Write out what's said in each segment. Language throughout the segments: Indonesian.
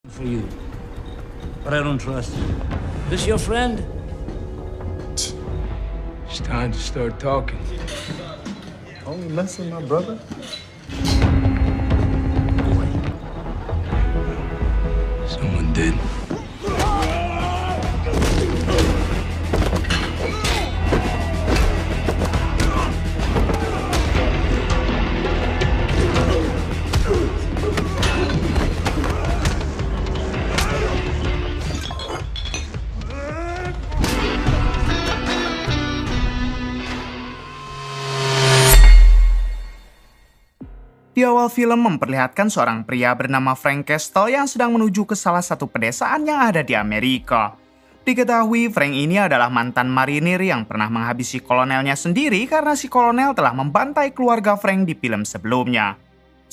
For you, but I don't trust you. This your friend? It's time to start talking. Only messing my brother? Boy. Someone did. Di awal film memperlihatkan seorang pria bernama Frank Castle yang sedang menuju ke salah satu pedesaan yang ada di Amerika. Diketahui Frank ini adalah mantan marinir yang pernah menghabisi kolonelnya sendiri karena si kolonel telah membantai keluarga Frank di film sebelumnya.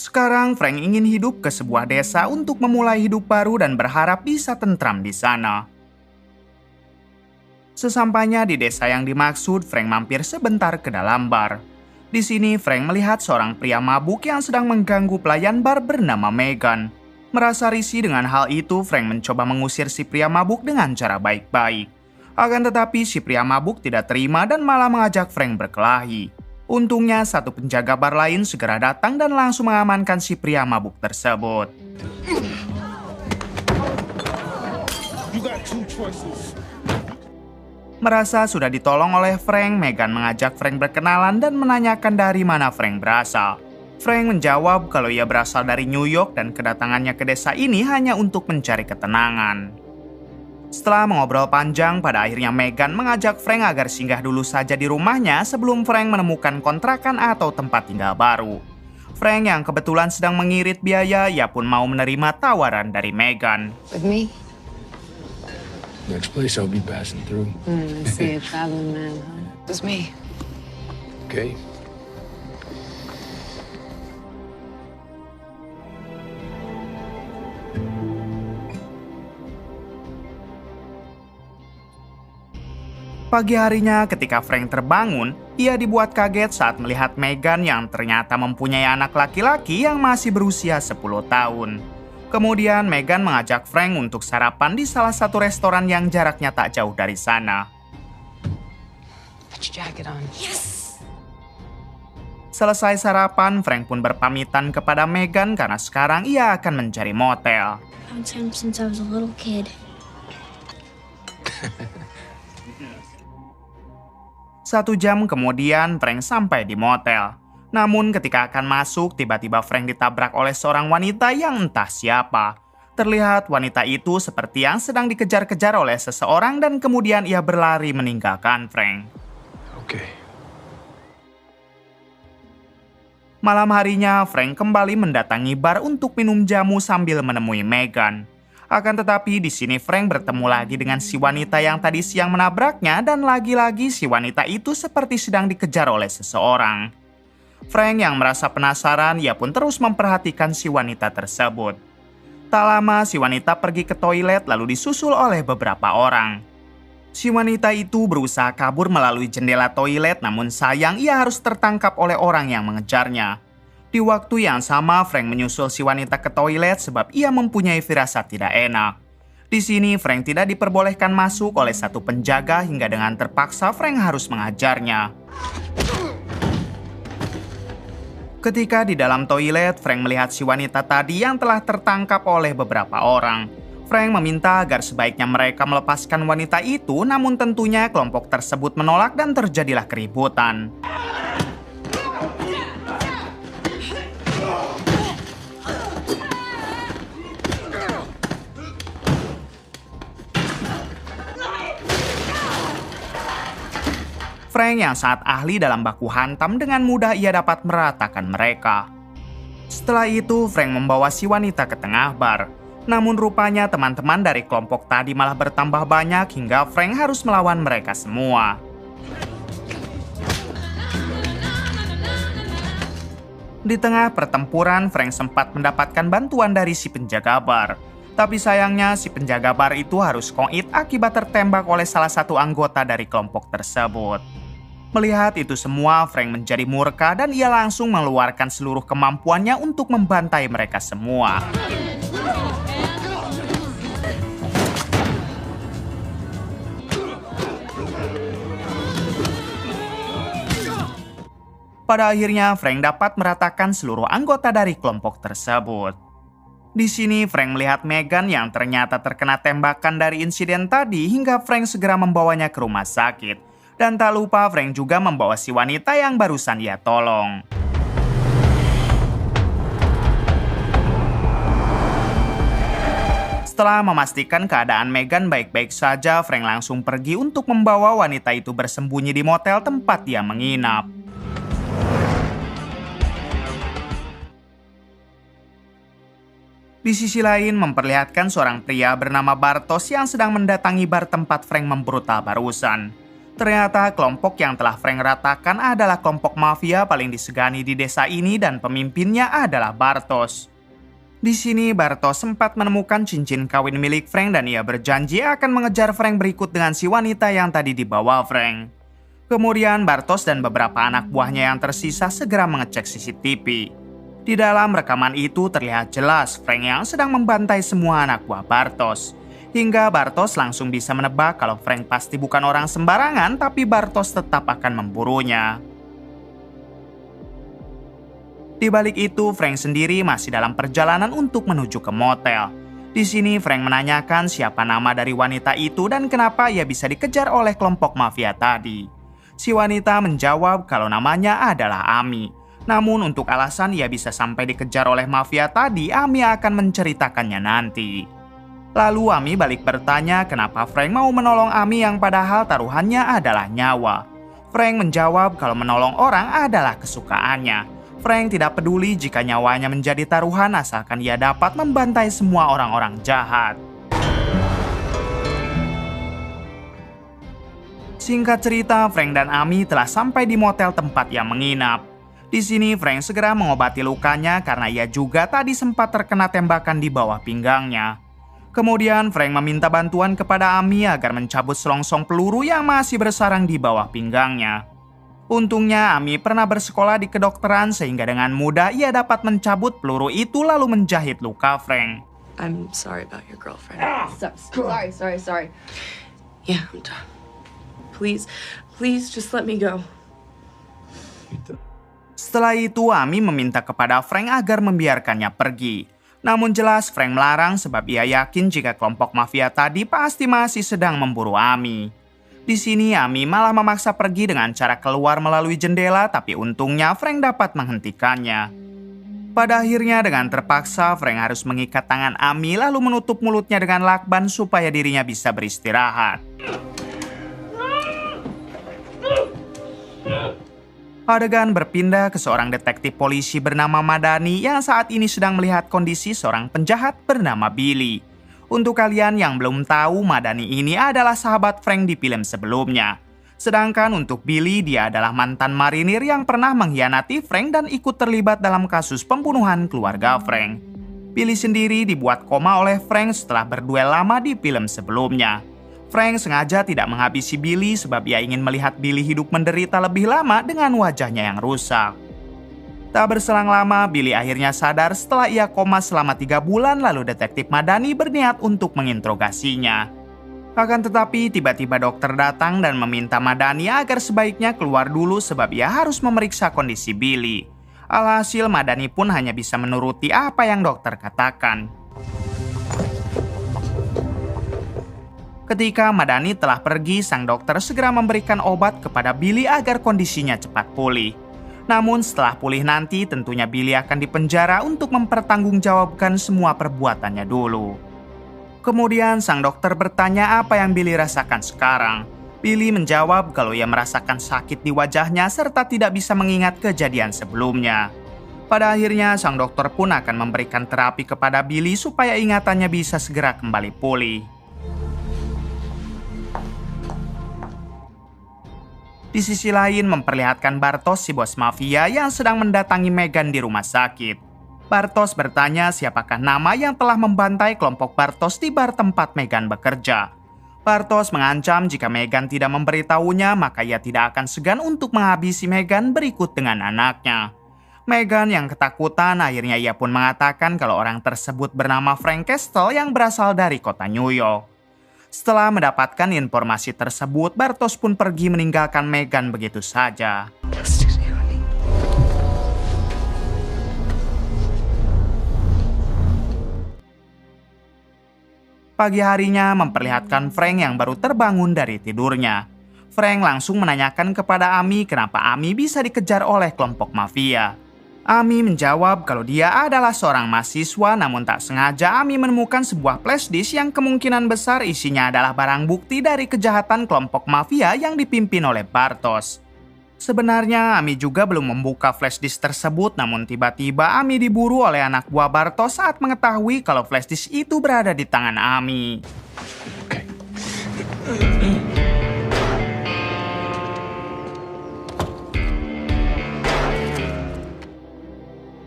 Sekarang Frank ingin hidup ke sebuah desa untuk memulai hidup baru dan berharap bisa tentram di sana. Sesampainya di desa yang dimaksud, Frank mampir sebentar ke dalam bar. Di sini Frank melihat seorang pria mabuk yang sedang mengganggu pelayan bar bernama Megan. Merasa risih dengan hal itu, Frank mencoba mengusir si pria mabuk dengan cara baik-baik. Akan tetapi si pria mabuk tidak terima dan malah mengajak Frank berkelahi. Untungnya satu penjaga bar lain segera datang dan langsung mengamankan si pria mabuk tersebut. You got two choices. Merasa sudah ditolong oleh Frank, Megan mengajak Frank berkenalan dan menanyakan dari mana Frank berasal. Frank menjawab kalau ia berasal dari New York dan kedatangannya ke desa ini hanya untuk mencari ketenangan. Setelah mengobrol panjang, pada akhirnya Megan mengajak Frank agar singgah dulu saja di rumahnya sebelum Frank menemukan kontrakan atau tempat tinggal baru. Frank yang kebetulan sedang mengirit biaya, ia pun mau menerima tawaran dari Megan. With me? Next place I'll be passing through. I see a traveling man, huh? With me. Okay. Pagi harinya ketika Frank terbangun, ia dibuat kaget saat melihat Megan yang ternyata mempunyai anak laki-laki yang masih berusia 10 tahun. Kemudian Megan mengajak Frank untuk sarapan di salah satu restoran yang jaraknya tak jauh dari sana. Put your jacket on. Yes! Selesai sarapan, Frank pun berpamitan kepada Megan karena sekarang ia akan mencari motel. Found time since I was a little kid. 1 jam kemudian, Frank sampai di motel. Namun ketika akan masuk, tiba-tiba Frank ditabrak oleh seorang wanita yang entah siapa. Terlihat wanita itu seperti yang sedang dikejar-kejar oleh seseorang dan kemudian ia berlari meninggalkan Frank. Okay. Malam harinya, Frank kembali mendatangi bar untuk minum jamu sambil menemui Megan. Akan tetapi di sini Frank bertemu lagi dengan si wanita yang tadi siang menabraknya dan lagi-lagi si wanita itu seperti sedang dikejar oleh seseorang. Frank yang merasa penasaran, ia pun terus memperhatikan si wanita tersebut. Tak lama si wanita pergi ke toilet lalu disusul oleh beberapa orang. Si wanita itu berusaha kabur melalui jendela toilet, namun sayang ia harus tertangkap oleh orang yang mengejarnya. Di waktu yang sama, Frank menyusul si wanita ke toilet sebab ia mempunyai firasat tidak enak. Di sini, Frank tidak diperbolehkan masuk oleh satu penjaga hingga dengan terpaksa Frank harus mengajarnya. Ketika di dalam toilet, Frank melihat si wanita tadi yang telah tertangkap oleh beberapa orang. Frank meminta agar sebaiknya mereka melepaskan wanita itu, namun tentunya kelompok tersebut menolak dan terjadilah keributan. Frank yang sangat ahli dalam baku hantam dengan mudah ia dapat meratakan mereka. Setelah itu, Frank membawa si wanita ke tengah bar. Namun rupanya teman-teman dari kelompok tadi malah bertambah banyak hingga Frank harus melawan mereka semua. Di tengah pertempuran, Frank sempat mendapatkan bantuan dari si penjaga bar. Tapi sayangnya si penjaga bar itu harus koit akibat tertembak oleh salah satu anggota dari kelompok tersebut. Melihat itu semua, Frank menjadi murka dan ia langsung mengeluarkan seluruh kemampuannya untuk membantai mereka semua. Pada akhirnya Frank dapat meratakan seluruh anggota dari kelompok tersebut. Di sini Frank melihat Megan yang ternyata terkena tembakan dari insiden tadi hingga Frank segera membawanya ke rumah sakit. Dan tak lupa Frank juga membawa si wanita yang barusan ia tolong. Setelah memastikan keadaan Megan baik-baik saja, Frank langsung pergi untuk membawa wanita itu bersembunyi di motel tempat dia menginap. Di sisi lain memperlihatkan seorang pria bernama Bartos yang sedang mendatangi bar tempat Frank membrutal barusan. Ternyata kelompok yang telah Frank ratakan adalah kelompok mafia paling disegani di desa ini dan pemimpinnya adalah Bartos. Di sini Bartos sempat menemukan cincin kawin milik Frank dan ia berjanji akan mengejar Frank berikut dengan si wanita yang tadi dibawa Frank. Kemudian Bartos dan beberapa anak buahnya yang tersisa segera mengecek CCTV. Di dalam rekaman itu terlihat jelas Frank yang sedang membantai semua anak buah Bartos. Hingga Bartos langsung bisa menebak kalau Frank pasti bukan orang sembarangan, tapi Bartos tetap akan memburunya. Di balik itu, Frank sendiri masih dalam perjalanan untuk menuju ke motel. Di sini Frank menanyakan siapa nama dari wanita itu dan kenapa ia bisa dikejar oleh kelompok mafia tadi. Si wanita menjawab kalau namanya adalah Ami. Namun untuk alasan ia bisa sampai dikejar oleh mafia tadi, Ami akan menceritakannya nanti. Lalu Ami balik bertanya kenapa Frank mau menolong Ami yang padahal taruhannya adalah nyawa. Frank menjawab kalau menolong orang adalah kesukaannya. Frank tidak peduli jika nyawanya menjadi taruhan asalkan ia dapat membantai semua orang-orang jahat. Singkat cerita, Frank dan Ami telah sampai di motel tempat ia menginap. Di sini Frank segera mengobati lukanya karena ia juga tadi sempat terkena tembakan di bawah pinggangnya. Kemudian Frank meminta bantuan kepada Ami agar mencabut selongsong peluru yang masih bersarang di bawah pinggangnya. Untungnya Ami pernah bersekolah di kedokteran sehingga dengan mudah ia dapat mencabut peluru itu lalu menjahit luka Frank. I'm sorry about your girlfriend. Sorry. Yeah, I'm done. Please just let me go. Setelah itu Ami meminta kepada Frank agar membiarkannya pergi. Namun jelas Frank melarang sebab ia yakin jika kelompok mafia tadi pasti masih sedang memburu Ami. Di sini Ami malah memaksa pergi dengan cara keluar melalui jendela, tapi untungnya Frank dapat menghentikannya. Pada akhirnya dengan terpaksa Frank harus mengikat tangan Ami lalu menutup mulutnya dengan lakban supaya dirinya bisa beristirahat. Adegan berpindah ke seorang detektif polisi bernama Madani yang saat ini sedang melihat kondisi seorang penjahat bernama Billy. Untuk kalian yang belum tahu, Madani ini adalah sahabat Frank di film sebelumnya. Sedangkan untuk Billy, dia adalah mantan marinir yang pernah mengkhianati Frank dan ikut terlibat dalam kasus pembunuhan keluarga Frank. Billy sendiri dibuat koma oleh Frank setelah berduel lama di film sebelumnya. Frank sengaja tidak menghabisi Billy sebab ia ingin melihat Billy hidup menderita lebih lama dengan wajahnya yang rusak. Tak berselang lama, Billy akhirnya sadar setelah ia koma selama 3 bulan lalu detektif Madani berniat untuk menginterogasinya. Akan tetapi tiba-tiba dokter datang dan meminta Madani agar sebaiknya keluar dulu sebab ia harus memeriksa kondisi Billy. Alhasil Madani pun hanya bisa menuruti apa yang dokter katakan. Ketika Madani telah pergi, sang dokter segera memberikan obat kepada Billy agar kondisinya cepat pulih. Namun setelah pulih nanti tentunya Billy akan dipenjara untuk mempertanggungjawabkan semua perbuatannya dulu. Kemudian sang dokter bertanya apa yang Billy rasakan sekarang. Billy menjawab kalau ia merasakan sakit di wajahnya serta tidak bisa mengingat kejadian sebelumnya. Pada akhirnya sang dokter pun akan memberikan terapi kepada Billy supaya ingatannya bisa segera kembali pulih. Di sisi lain memperlihatkan Bartos si bos mafia yang sedang mendatangi Megan di rumah sakit. Bartos bertanya siapakah nama yang telah membantai kelompok Bartos di bar tempat Megan bekerja. Bartos mengancam jika Megan tidak memberitahunya maka ia tidak akan segan untuk menghabisi Megan berikut dengan anaknya. Megan yang ketakutan akhirnya ia pun mengatakan kalau orang tersebut bernama Frank Castle yang berasal dari kota New York. Setelah mendapatkan informasi tersebut, Bartos pun pergi meninggalkan Megan begitu saja. Pagi harinya memperlihatkan Frank yang baru terbangun dari tidurnya. Frank langsung menanyakan kepada Amy kenapa Amy bisa dikejar oleh kelompok mafia. Amy menjawab kalau dia adalah seorang mahasiswa, namun tak sengaja Amy menemukan sebuah flash disk yang kemungkinan besar isinya adalah barang bukti dari kejahatan kelompok mafia yang dipimpin oleh Bartos. Sebenarnya Amy juga belum membuka flash disk tersebut, namun tiba-tiba Amy diburu oleh anak buah Bartos saat mengetahui kalau flash disk itu berada di tangan Amy. Okay.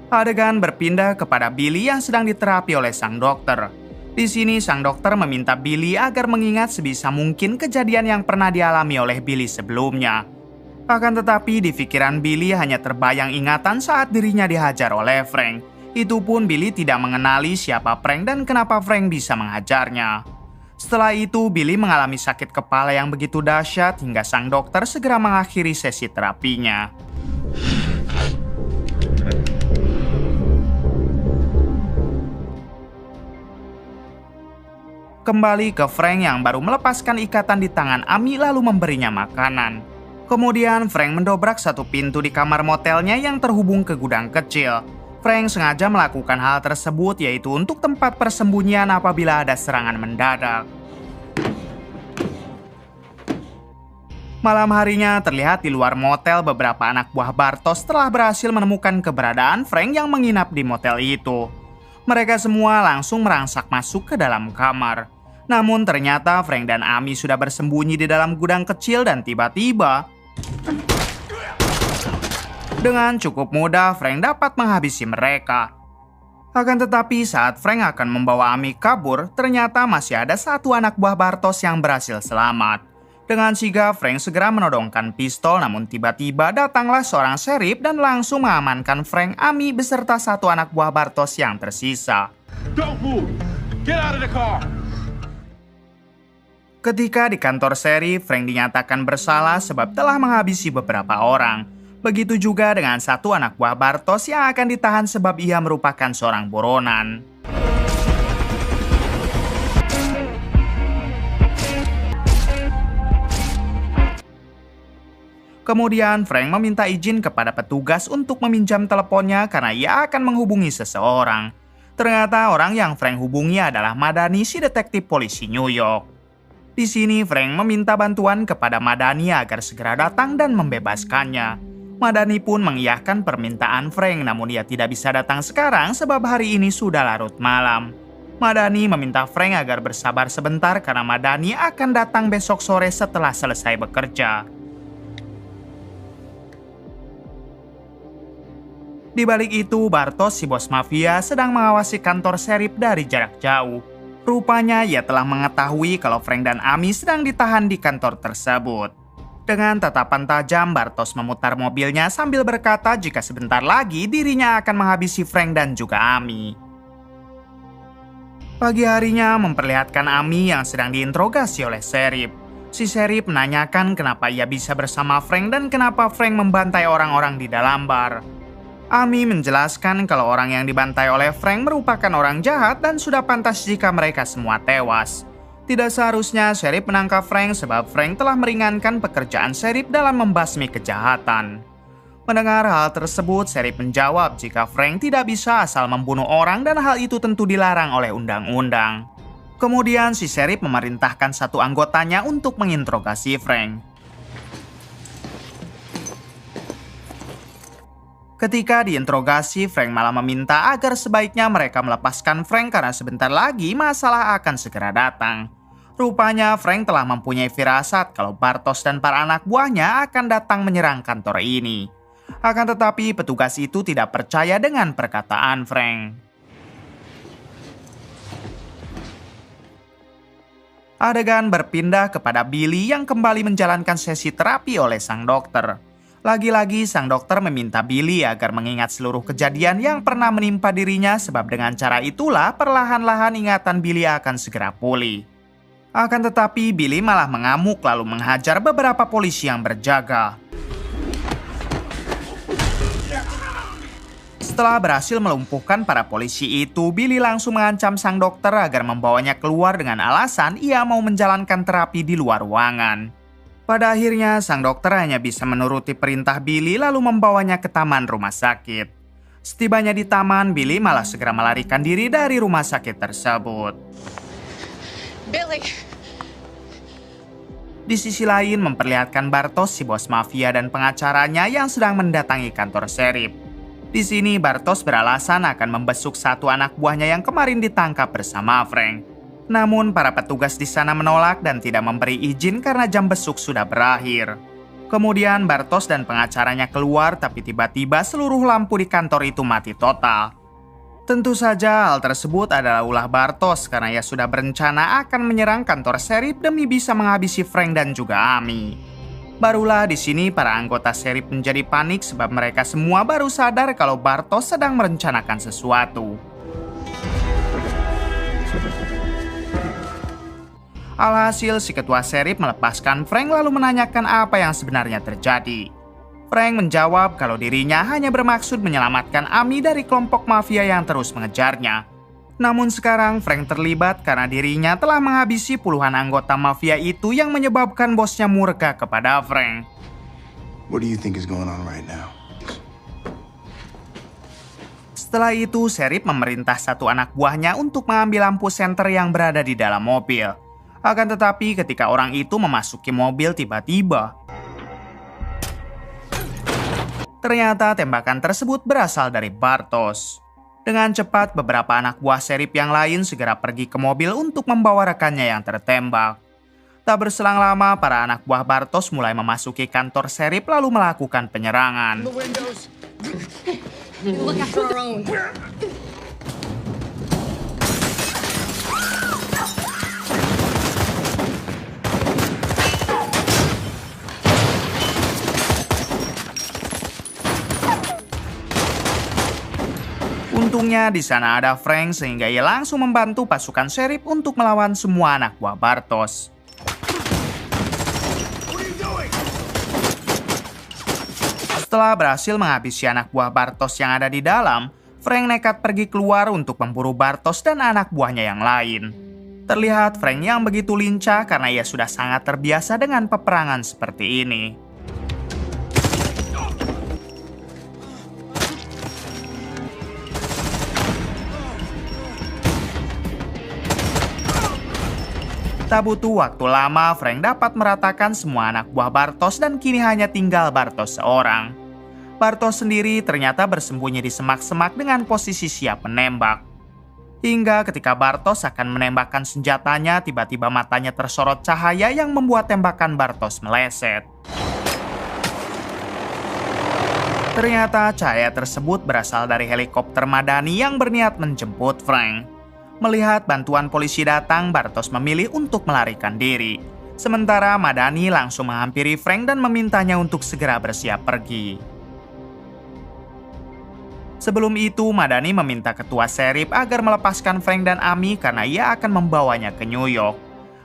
Adegan berpindah kepada Billy yang sedang diterapi oleh sang dokter. Di sini sang dokter meminta Billy agar mengingat sebisa mungkin kejadian yang pernah dialami oleh Billy sebelumnya. Akan tetapi di pikiran Billy hanya terbayang ingatan saat dirinya dihajar oleh Frank. Itu pun Billy tidak mengenali siapa Frank dan kenapa Frank bisa menghajarnya. Setelah itu Billy mengalami sakit kepala yang begitu dahsyat hingga sang dokter segera mengakhiri sesi terapinya. Kembali ke Frank yang baru melepaskan ikatan di tangan Amy lalu memberinya makanan. Kemudian Frank mendobrak satu pintu di kamar motelnya yang terhubung ke gudang kecil. Frank sengaja melakukan hal tersebut yaitu untuk tempat persembunyian apabila ada serangan mendadak. Malam harinya terlihat di luar motel beberapa anak buah Bartos telah berhasil menemukan keberadaan Frank yang menginap di motel itu. Mereka semua langsung merangsak masuk ke dalam kamar. Namun ternyata Frank dan Amy sudah bersembunyi di dalam gudang kecil dan tiba-tiba dengan cukup mudah Frank dapat menghabisi mereka. Akan tetapi saat Frank akan membawa Amy kabur, ternyata masih ada satu anak buah Bartos yang berhasil selamat. Dengan sigap Frank segera menodongkan pistol, namun tiba-tiba datanglah seorang sheriff dan langsung mengamankan Frank, Amy beserta satu anak buah Bartos yang tersisa. Don't move. Get out of the car. Ketika di kantor sheriff, Frank dinyatakan bersalah sebab telah menghabisi beberapa orang. Begitu juga dengan satu anak buah Bartos yang akan ditahan sebab ia merupakan seorang buronan. Kemudian Frank meminta izin kepada petugas untuk meminjam teleponnya karena ia akan menghubungi seseorang. Ternyata orang yang Frank hubungi adalah Madani, si detektif polisi New York. Di sini Frank meminta bantuan kepada Madani agar segera datang dan membebaskannya. Madani pun mengiyakan permintaan Frank, namun ia tidak bisa datang sekarang sebab hari ini sudah larut malam. Madani meminta Frank agar bersabar sebentar karena Madani akan datang besok sore setelah selesai bekerja. Di balik itu, Bartos, si bos mafia, sedang mengawasi kantor sheriff dari jarak jauh. Rupanya ia telah mengetahui kalau Frank dan Amy sedang ditahan di kantor tersebut. Dengan tatapan tajam, Bartos memutar mobilnya sambil berkata jika sebentar lagi dirinya akan menghabisi Frank dan juga Amy. Pagi harinya memperlihatkan Amy yang sedang diinterogasi oleh sheriff. Si sheriff menanyakan kenapa ia bisa bersama Frank dan kenapa Frank membantai orang-orang di dalam bar. Amy menjelaskan kalau orang yang dibantai oleh Frank merupakan orang jahat dan sudah pantas jika mereka semua tewas. Tidak seharusnya sheriff menangkap Frank sebab Frank telah meringankan pekerjaan sheriff dalam membasmi kejahatan. Mendengar hal tersebut, sheriff menjawab jika Frank tidak bisa asal membunuh orang dan hal itu tentu dilarang oleh undang-undang. Kemudian si sheriff memerintahkan satu anggotanya untuk menginterogasi Frank. Ketika diinterogasi, Frank malah meminta agar sebaiknya mereka melepaskan Frank karena sebentar lagi masalah akan segera datang. Rupanya Frank telah mempunyai firasat kalau Bartos dan para anak buahnya akan datang menyerang kantor ini. Akan tetapi petugas itu tidak percaya dengan perkataan Frank. Adegan berpindah kepada Billy yang kembali menjalankan sesi terapi oleh sang dokter. Lagi-lagi sang dokter meminta Billy agar mengingat seluruh kejadian yang pernah menimpa dirinya sebab dengan cara itulah perlahan-lahan ingatan Billy akan segera pulih. Akan tetapi Billy malah mengamuk lalu menghajar beberapa polisi yang berjaga. Setelah berhasil melumpuhkan para polisi itu, Billy langsung mengancam sang dokter agar membawanya keluar dengan alasan ia mau menjalankan terapi di luar ruangan. Pada akhirnya, sang dokter hanya bisa menuruti perintah Billy lalu membawanya ke taman rumah sakit. Setibanya di taman, Billy malah segera melarikan diri dari rumah sakit tersebut. Billy! Di sisi lain, memperlihatkan Bartos, si bos mafia dan pengacaranya yang sedang mendatangi kantor sheriff. Di sini, Bartos beralasan akan membesuk satu anak buahnya yang kemarin ditangkap bersama Frank. Namun, para petugas di sana menolak dan tidak memberi izin karena jam besuk sudah berakhir. Kemudian, Bartos dan pengacaranya keluar, tapi tiba-tiba seluruh lampu di kantor itu mati total. Tentu saja hal tersebut adalah ulah Bartos karena ia sudah berencana akan menyerang kantor sheriff demi bisa menghabisi Frank dan juga Amy. Barulah di sini para anggota sheriff menjadi panik sebab mereka semua baru sadar kalau Bartos sedang merencanakan sesuatu. Alhasil si ketua sheriff melepaskan Frank lalu menanyakan apa yang sebenarnya terjadi. Frank menjawab kalau dirinya hanya bermaksud menyelamatkan Amy dari kelompok mafia yang terus mengejarnya. Namun sekarang Frank terlibat karena dirinya telah menghabisi puluhan anggota mafia itu yang menyebabkan bosnya murka kepada Frank. What do you think is going on right now? Setelah itu, sheriff memerintah satu anak buahnya untuk mengambil lampu senter yang berada di dalam mobil. Akan tetapi ketika orang itu memasuki mobil tiba-tiba, ternyata tembakan tersebut berasal dari Bartos. Dengan cepat, beberapa anak buah sheriff yang lain segera pergi ke mobil untuk membawa rekannya yang tertembak. Tak berselang lama, para anak buah Bartos mulai memasuki kantor sheriff lalu melakukan penyerangan. Look after our own. Untungnya di sana ada Frank sehingga ia langsung membantu pasukan sheriff untuk melawan semua anak buah Bartos. Setelah berhasil menghabisi anak buah Bartos yang ada di dalam, Frank nekat pergi keluar untuk memburu Bartos dan anak buahnya yang lain. Terlihat Frank yang begitu lincah karena ia sudah sangat terbiasa dengan peperangan seperti ini. Tak butuh waktu lama, Frank dapat meratakan semua anak buah Bartos dan kini hanya tinggal Bartos seorang. Bartos sendiri ternyata bersembunyi di semak-semak dengan posisi siap menembak. Hingga ketika Bartos akan menembakkan senjatanya, tiba-tiba matanya tersorot cahaya yang membuat tembakan Bartos meleset. Ternyata cahaya tersebut berasal dari helikopter Madani yang berniat menjemput Frank. Melihat bantuan polisi datang, Bartos memilih untuk melarikan diri. Sementara Madani langsung menghampiri Frank dan memintanya untuk segera bersiap pergi. Sebelum itu, Madani meminta ketua sheriff agar melepaskan Frank dan Amy karena ia akan membawanya ke New York.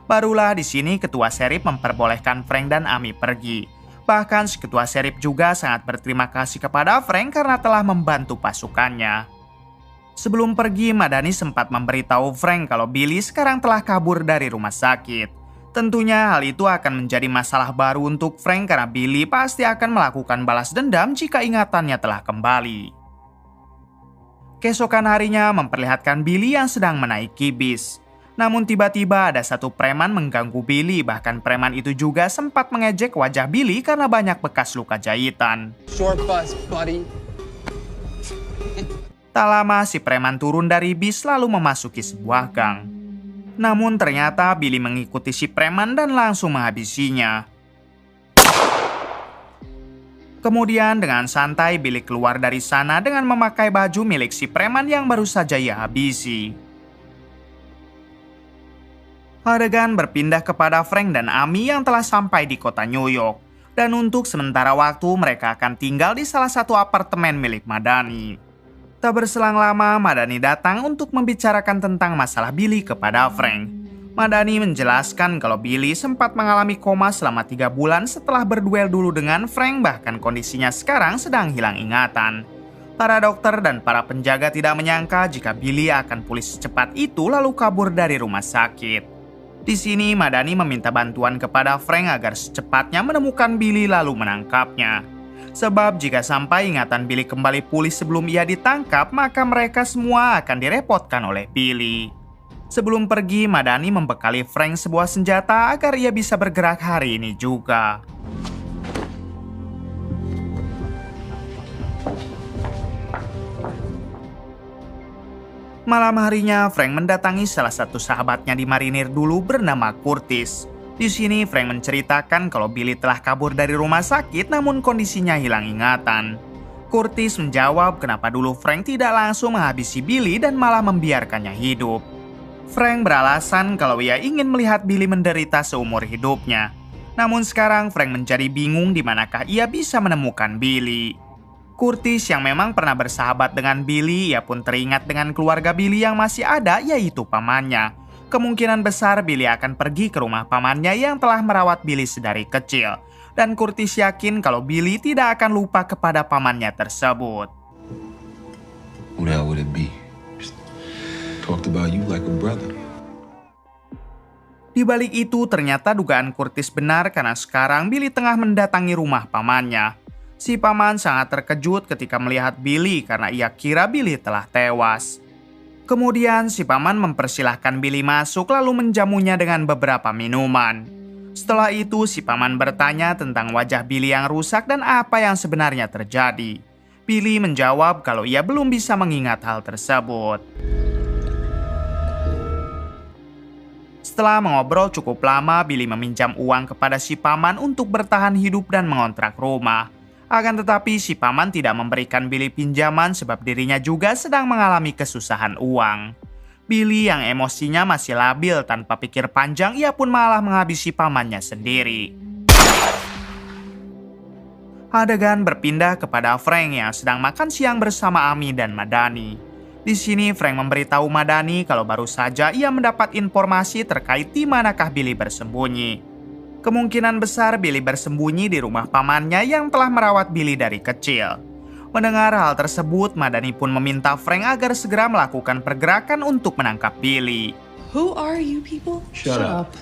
Barulah di sini ketua sheriff memperbolehkan Frank dan Amy pergi. Bahkan si ketua sheriff juga sangat berterima kasih kepada Frank karena telah membantu pasukannya. Sebelum pergi, Madani sempat memberitahu Frank kalau Billy sekarang telah kabur dari rumah sakit. Tentunya hal itu akan menjadi masalah baru untuk Frank karena Billy pasti akan melakukan balas dendam jika ingatannya telah kembali. Keesokan harinya memperlihatkan Billy yang sedang menaiki bis. Namun tiba-tiba ada satu preman mengganggu Billy, bahkan preman itu juga sempat mengejek wajah Billy karena banyak bekas luka jahitan. Short bus, buddy. Tak lama si preman turun dari bis lalu memasuki sebuah gang. Namun ternyata Billy mengikuti si preman dan langsung menghabisinya. Kemudian dengan santai Billy keluar dari sana dengan memakai baju milik si preman yang baru saja ia habisi. Adegan berpindah kepada Frank dan Amy yang telah sampai di kota New York. Dan untuk sementara waktu mereka akan tinggal di salah satu apartemen milik Madani. Tak berselang lama, Madani datang untuk membicarakan tentang masalah Billy kepada Frank. Madani menjelaskan kalau Billy sempat mengalami koma selama 3 bulan setelah berduel dulu dengan Frank, bahkan kondisinya sekarang sedang hilang ingatan. Para dokter dan para penjaga tidak menyangka jika Billy akan pulih secepat itu lalu kabur dari rumah sakit. Di sini Madani meminta bantuan kepada Frank agar secepatnya menemukan Billy lalu menangkapnya. Sebab jika sampai ingatan Billy kembali pulih sebelum ia ditangkap, maka mereka semua akan direpotkan oleh Billy. Sebelum pergi, Madani membekali Frank sebuah senjata agar ia bisa bergerak hari ini juga. Malam harinya, Frank mendatangi salah satu sahabatnya di marinir dulu bernama Curtis. Di sini, Frank menceritakan kalau Billy telah kabur dari rumah sakit namun kondisinya hilang ingatan. Curtis menjawab kenapa dulu Frank tidak langsung menghabisi Billy dan malah membiarkannya hidup. Frank beralasan kalau ia ingin melihat Billy menderita seumur hidupnya. Namun sekarang Frank menjadi bingung di manakah ia bisa menemukan Billy. Curtis yang memang pernah bersahabat dengan Billy, ia pun teringat dengan keluarga Billy yang masih ada, yaitu pamannya. Kemungkinan besar Billy akan pergi ke rumah pamannya yang telah merawat Billy sedari kecil. Dan Curtis yakin kalau Billy tidak akan lupa kepada pamannya tersebut. Who the hell would it be? Talked about you like a brother. Di balik itu, ternyata dugaan Curtis benar karena sekarang Billy tengah mendatangi rumah pamannya. Si paman sangat terkejut ketika melihat Billy karena ia kira Billy telah tewas. Kemudian si paman mempersilahkan Billy masuk lalu menjamunya dengan beberapa minuman. Setelah itu si paman bertanya tentang wajah Billy yang rusak dan apa yang sebenarnya terjadi. Billy menjawab kalau ia belum bisa mengingat hal tersebut. Setelah mengobrol cukup lama, Billy meminjam uang kepada si paman untuk bertahan hidup dan mengontrak rumah. Akan tetapi si paman tidak memberikan Billy pinjaman sebab dirinya juga sedang mengalami kesusahan uang. Billy yang emosinya masih labil tanpa pikir panjang, ia pun malah menghabisi pamannya sendiri. Adegan berpindah kepada Frank yang sedang makan siang bersama Ami dan Madani. Di sini Frank memberitahu Madani kalau baru saja ia mendapat informasi terkait di manakah Billy bersembunyi. Kemungkinan besar Billy bersembunyi di rumah pamannya yang telah merawat Billy dari kecil. Mendengar hal tersebut, Madani pun meminta Frank agar segera melakukan pergerakan untuk menangkap Billy. Who are you people? Shut up.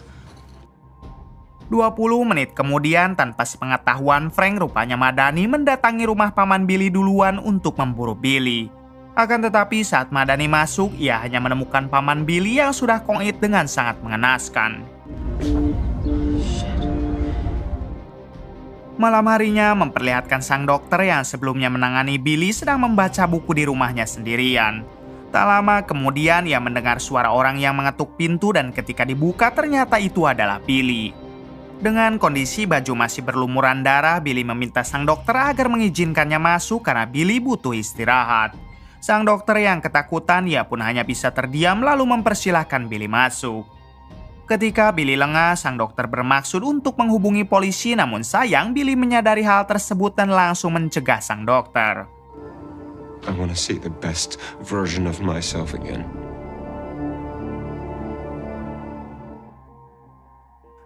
20 menit kemudian, tanpa sepengetahuan Frank, rupanya Madani mendatangi rumah paman Billy duluan untuk memburu Billy. Akan tetapi saat Madani masuk, ia hanya menemukan paman Billy yang sudah kongit dengan sangat mengenaskan. Malam harinya memperlihatkan sang dokter yang sebelumnya menangani Billy sedang membaca buku di rumahnya sendirian. Tak lama kemudian ia mendengar suara orang yang mengetuk pintu dan ketika dibuka ternyata itu adalah Billy. Dengan kondisi baju masih berlumuran darah, Billy meminta sang dokter agar mengizinkannya masuk karena Billy butuh istirahat. Sang dokter yang ketakutan, ia pun hanya bisa terdiam lalu mempersilahkan Billy masuk. Ketika Billy lengah, sang dokter bermaksud untuk menghubungi polisi, namun sayang Billy menyadari hal tersebut dan langsung mencegah sang dokter. I want to see the best version of myself again.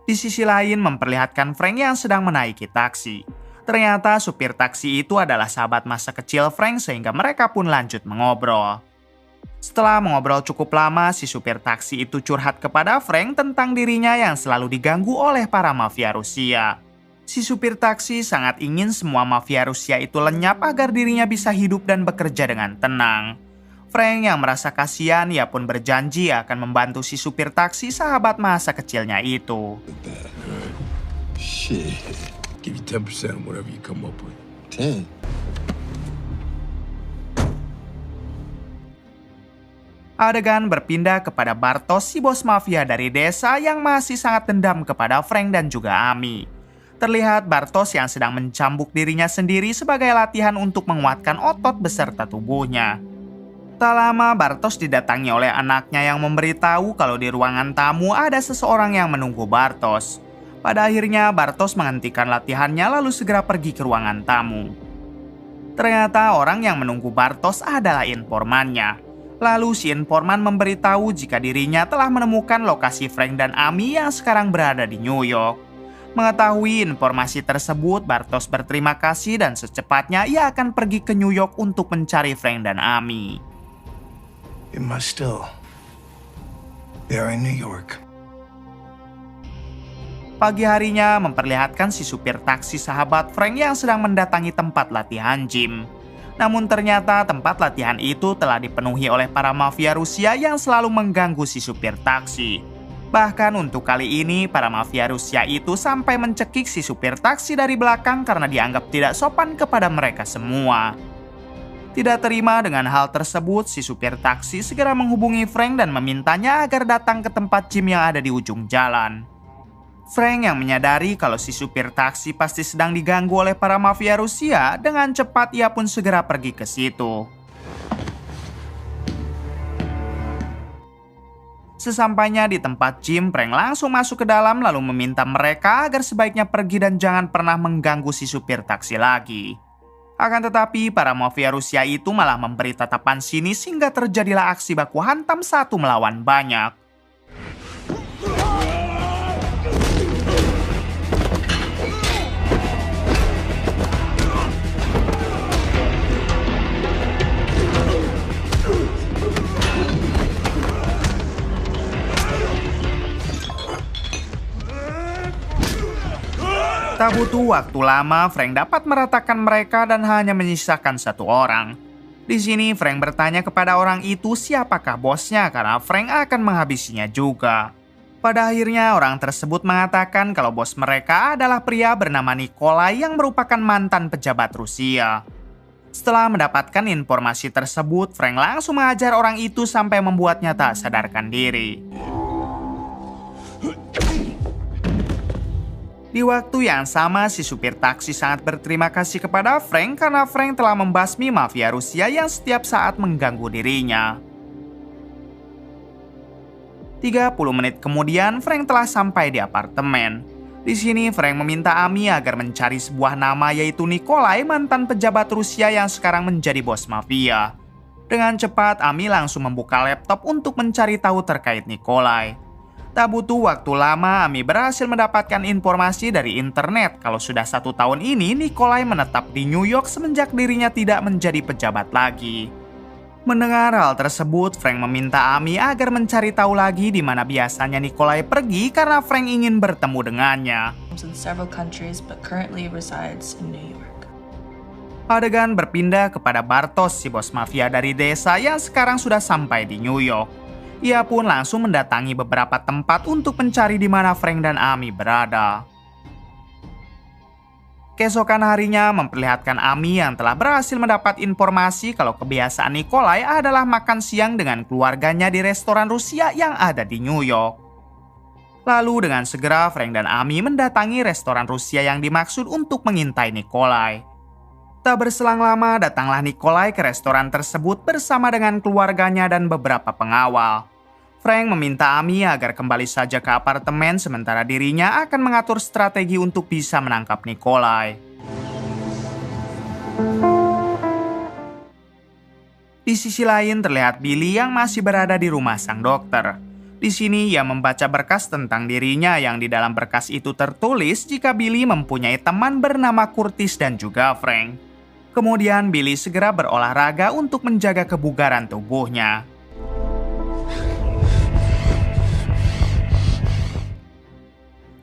Di sisi lain memperlihatkan Frank yang sedang menaiki taksi. Ternyata supir taksi itu adalah sahabat masa kecil Frank sehingga mereka pun lanjut mengobrol. Setelah mengobrol cukup lama, si supir taksi itu curhat kepada Frank tentang dirinya yang selalu diganggu oleh para mafia Rusia. Si supir taksi sangat ingin semua mafia Rusia itu lenyap agar dirinya bisa hidup dan bekerja dengan tenang. Frank yang merasa kasihan, ia pun berjanji akan membantu si supir taksi sahabat masa kecilnya itu. Shit. Give you 10% of whatever you come up with. 10. Adegan berpindah kepada Bartos, si bos mafia dari desa yang masih sangat dendam kepada Frank dan juga Ami. Terlihat Bartos yang sedang mencambuk dirinya sendiri sebagai latihan untuk menguatkan otot beserta tubuhnya. Tak lama Bartos didatangi oleh anaknya yang memberitahu kalau di ruangan tamu ada seseorang yang menunggu Bartos. Pada akhirnya Bartos menghentikan latihannya lalu segera pergi ke ruangan tamu. Ternyata orang yang menunggu Bartos adalah informannya. Lalu si informan memberitahu jika dirinya telah menemukan lokasi Frank dan Ami yang sekarang berada di New York. Mengetahui informasi tersebut, Bartosz berterima kasih dan secepatnya ia akan pergi ke New York untuk mencari Frank dan Amy. In my still. They are in New York. Pagi harinya memperlihatkan si supir taksi sahabat Frank yang sedang mendatangi tempat latihan gym. Namun ternyata tempat latihan itu telah dipenuhi oleh para mafia Rusia yang selalu mengganggu si supir taksi. Bahkan untuk kali ini, para mafia Rusia itu sampai mencekik si supir taksi dari belakang karena dianggap tidak sopan kepada mereka semua. Tidak terima dengan hal tersebut, si supir taksi segera menghubungi Frank dan memintanya agar datang ke tempat gym yang ada di ujung jalan. Frank yang menyadari kalau si supir taksi pasti sedang diganggu oleh para mafia Rusia, dengan cepat ia pun segera pergi ke situ. Sesampainya di tempat gym, Frank langsung masuk ke dalam lalu meminta mereka agar sebaiknya pergi dan jangan pernah mengganggu si supir taksi lagi. Akan tetapi, para mafia Rusia itu malah memberi tatapan sinis hingga terjadilah aksi baku hantam satu melawan banyak. Tak butuh waktu lama, Frank dapat meratakan mereka dan hanya menyisakan satu orang. Di sini Frank bertanya kepada orang itu siapakah bosnya karena Frank akan menghabisinya juga. Pada akhirnya orang tersebut mengatakan kalau bos mereka adalah pria bernama Nikolai yang merupakan mantan pejabat Rusia. Setelah mendapatkan informasi tersebut, Frank langsung mengajar orang itu sampai membuatnya tak sadarkan diri. Di waktu yang sama, si supir taksi sangat berterima kasih kepada Frank karena Frank telah membasmi mafia Rusia yang setiap saat mengganggu dirinya. 30 menit kemudian, Frank telah sampai di apartemen. Di sini, Frank meminta Amy agar mencari sebuah nama yaitu Nikolai, mantan pejabat Rusia yang sekarang menjadi bos mafia. Dengan cepat, Amy langsung membuka laptop untuk mencari tahu terkait Nikolai. Tak butuh waktu lama, Amy berhasil mendapatkan informasi dari internet kalau sudah 1 tahun ini Nikolai menetap di New York semenjak dirinya tidak menjadi pejabat lagi. Mendengar hal tersebut, Frank meminta Amy agar mencari tahu lagi di mana biasanya Nikolai pergi karena Frank ingin bertemu dengannya. In several countries, but currently resides in New York. Adegan berpindah kepada Bartosz, si bos mafia dari desa yang sekarang sudah sampai di New York. Ia pun langsung mendatangi beberapa tempat untuk mencari di mana Frank dan Amy berada. Keesokan harinya memperlihatkan Amy yang telah berhasil mendapat informasi kalau kebiasaan Nikolai adalah makan siang dengan keluarganya di restoran Rusia yang ada di New York. Lalu dengan segera Frank dan Amy mendatangi restoran Rusia yang dimaksud untuk mengintai Nikolai. Tak berselang lama datanglah Nikolai ke restoran tersebut bersama dengan keluarganya dan beberapa pengawal. Frank meminta Amy agar kembali saja ke apartemen sementara dirinya akan mengatur strategi untuk bisa menangkap Nikolai. Di sisi lain terlihat Billy yang masih berada di rumah sang dokter. Di sini ia membaca berkas tentang dirinya yang di dalam berkas itu tertulis jika Billy mempunyai teman bernama Curtis dan juga Frank. Kemudian Billy segera berolahraga untuk menjaga kebugaran tubuhnya.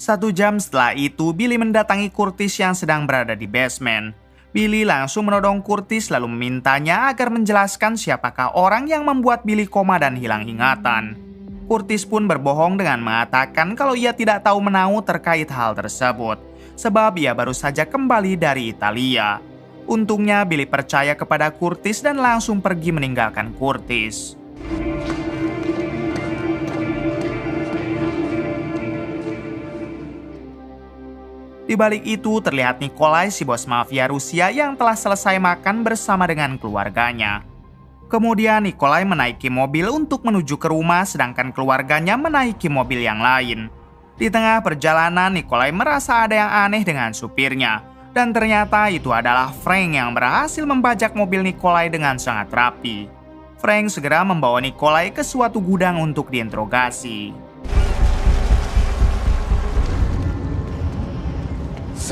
Satu jam setelah itu, Billy mendatangi Curtis yang sedang berada di basement. Billy langsung menodong Curtis lalu memintanya agar menjelaskan siapakah orang yang membuat Billy koma dan hilang ingatan. Curtis pun berbohong dengan mengatakan kalau ia tidak tahu menahu terkait hal tersebut, sebab ia baru saja kembali dari Italia. Untungnya Billy percaya kepada Curtis dan langsung pergi meninggalkan Curtis. Di balik itu terlihat Nikolai, si bos mafia Rusia yang telah selesai makan bersama dengan keluarganya. Kemudian Nikolai menaiki mobil untuk menuju ke rumah sedangkan keluarganya menaiki mobil yang lain. Di tengah perjalanan Nikolai merasa ada yang aneh dengan supirnya. Dan ternyata itu adalah Frank yang berhasil membajak mobil Nikolai dengan sangat rapi. Frank segera membawa Nikolai ke suatu gudang untuk diinterogasi.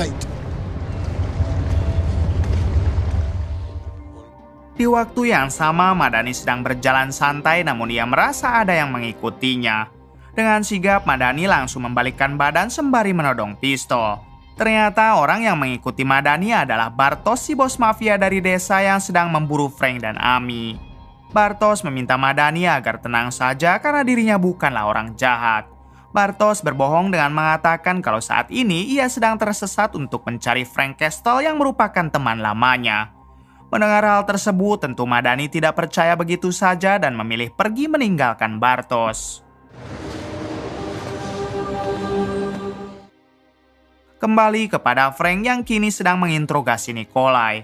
sight. Di waktu yang sama, Madani sedang berjalan santai namun ia merasa ada yang mengikutinya. Dengan sigap, Madani langsung membalikkan badan sembari menodong pistol. Ternyata orang yang mengikuti Madani adalah Bartos, si bos mafia dari desa yang sedang memburu Frank dan Amy. Bartos meminta Madani agar tenang saja karena dirinya bukanlah orang jahat. Bartos berbohong dengan mengatakan kalau saat ini ia sedang tersesat untuk mencari Frank Castle yang merupakan teman lamanya. Mendengar hal tersebut, tentu Madani tidak percaya begitu saja dan memilih pergi meninggalkan Bartos. Kembali kepada Frank yang kini sedang menginterogasi Nikolai.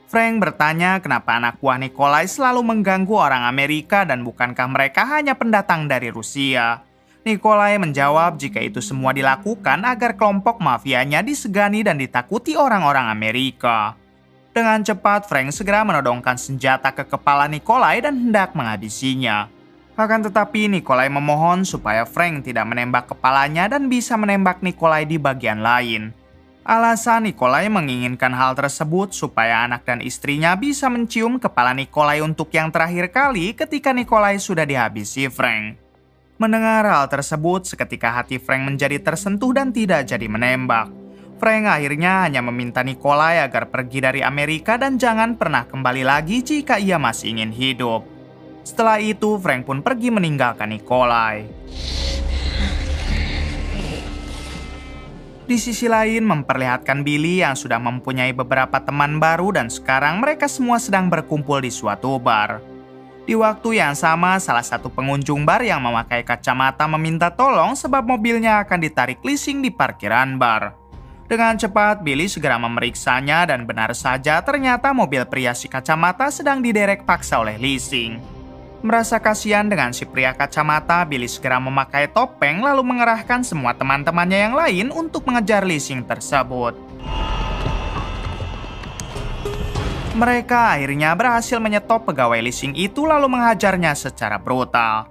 Frank bertanya kenapa anak buah Nikolai selalu mengganggu orang Amerika dan bukankah mereka hanya pendatang dari Rusia. Nikolai menjawab jika itu semua dilakukan agar kelompok mafianya disegani dan ditakuti orang-orang Amerika. Dengan cepat, Frank segera menodongkan senjata ke kepala Nikolai dan hendak menghabisinya. Akan tetapi, Nikolai memohon supaya Frank tidak menembak kepalanya dan bisa menembak Nikolai di bagian lain. Alasan Nikolai menginginkan hal tersebut supaya anak dan istrinya bisa mencium kepala Nikolai untuk yang terakhir kali ketika Nikolai sudah dihabisi Frank. Mendengar hal tersebut, seketika hati Frank menjadi tersentuh dan tidak jadi menembak. Frank akhirnya hanya meminta Nikolai agar pergi dari Amerika dan jangan pernah kembali lagi jika ia masih ingin hidup. Setelah itu, Frank pun pergi meninggalkan Nikolai. Di sisi lain, memperlihatkan Billy yang sudah mempunyai beberapa teman baru dan sekarang mereka semua sedang berkumpul di suatu bar. Di waktu yang sama, salah satu pengunjung bar yang memakai kacamata meminta tolong sebab mobilnya akan ditarik leasing di parkiran bar. Dengan cepat, Billy segera memeriksanya dan benar saja ternyata mobil pria si kacamata sedang diderek paksa oleh leasing. Merasa kasihan dengan si pria kacamata, Billy segera memakai topeng lalu mengerahkan semua teman-temannya yang lain untuk mengejar leasing tersebut. Mereka akhirnya berhasil menyetop pegawai leasing itu lalu menghajarnya secara brutal.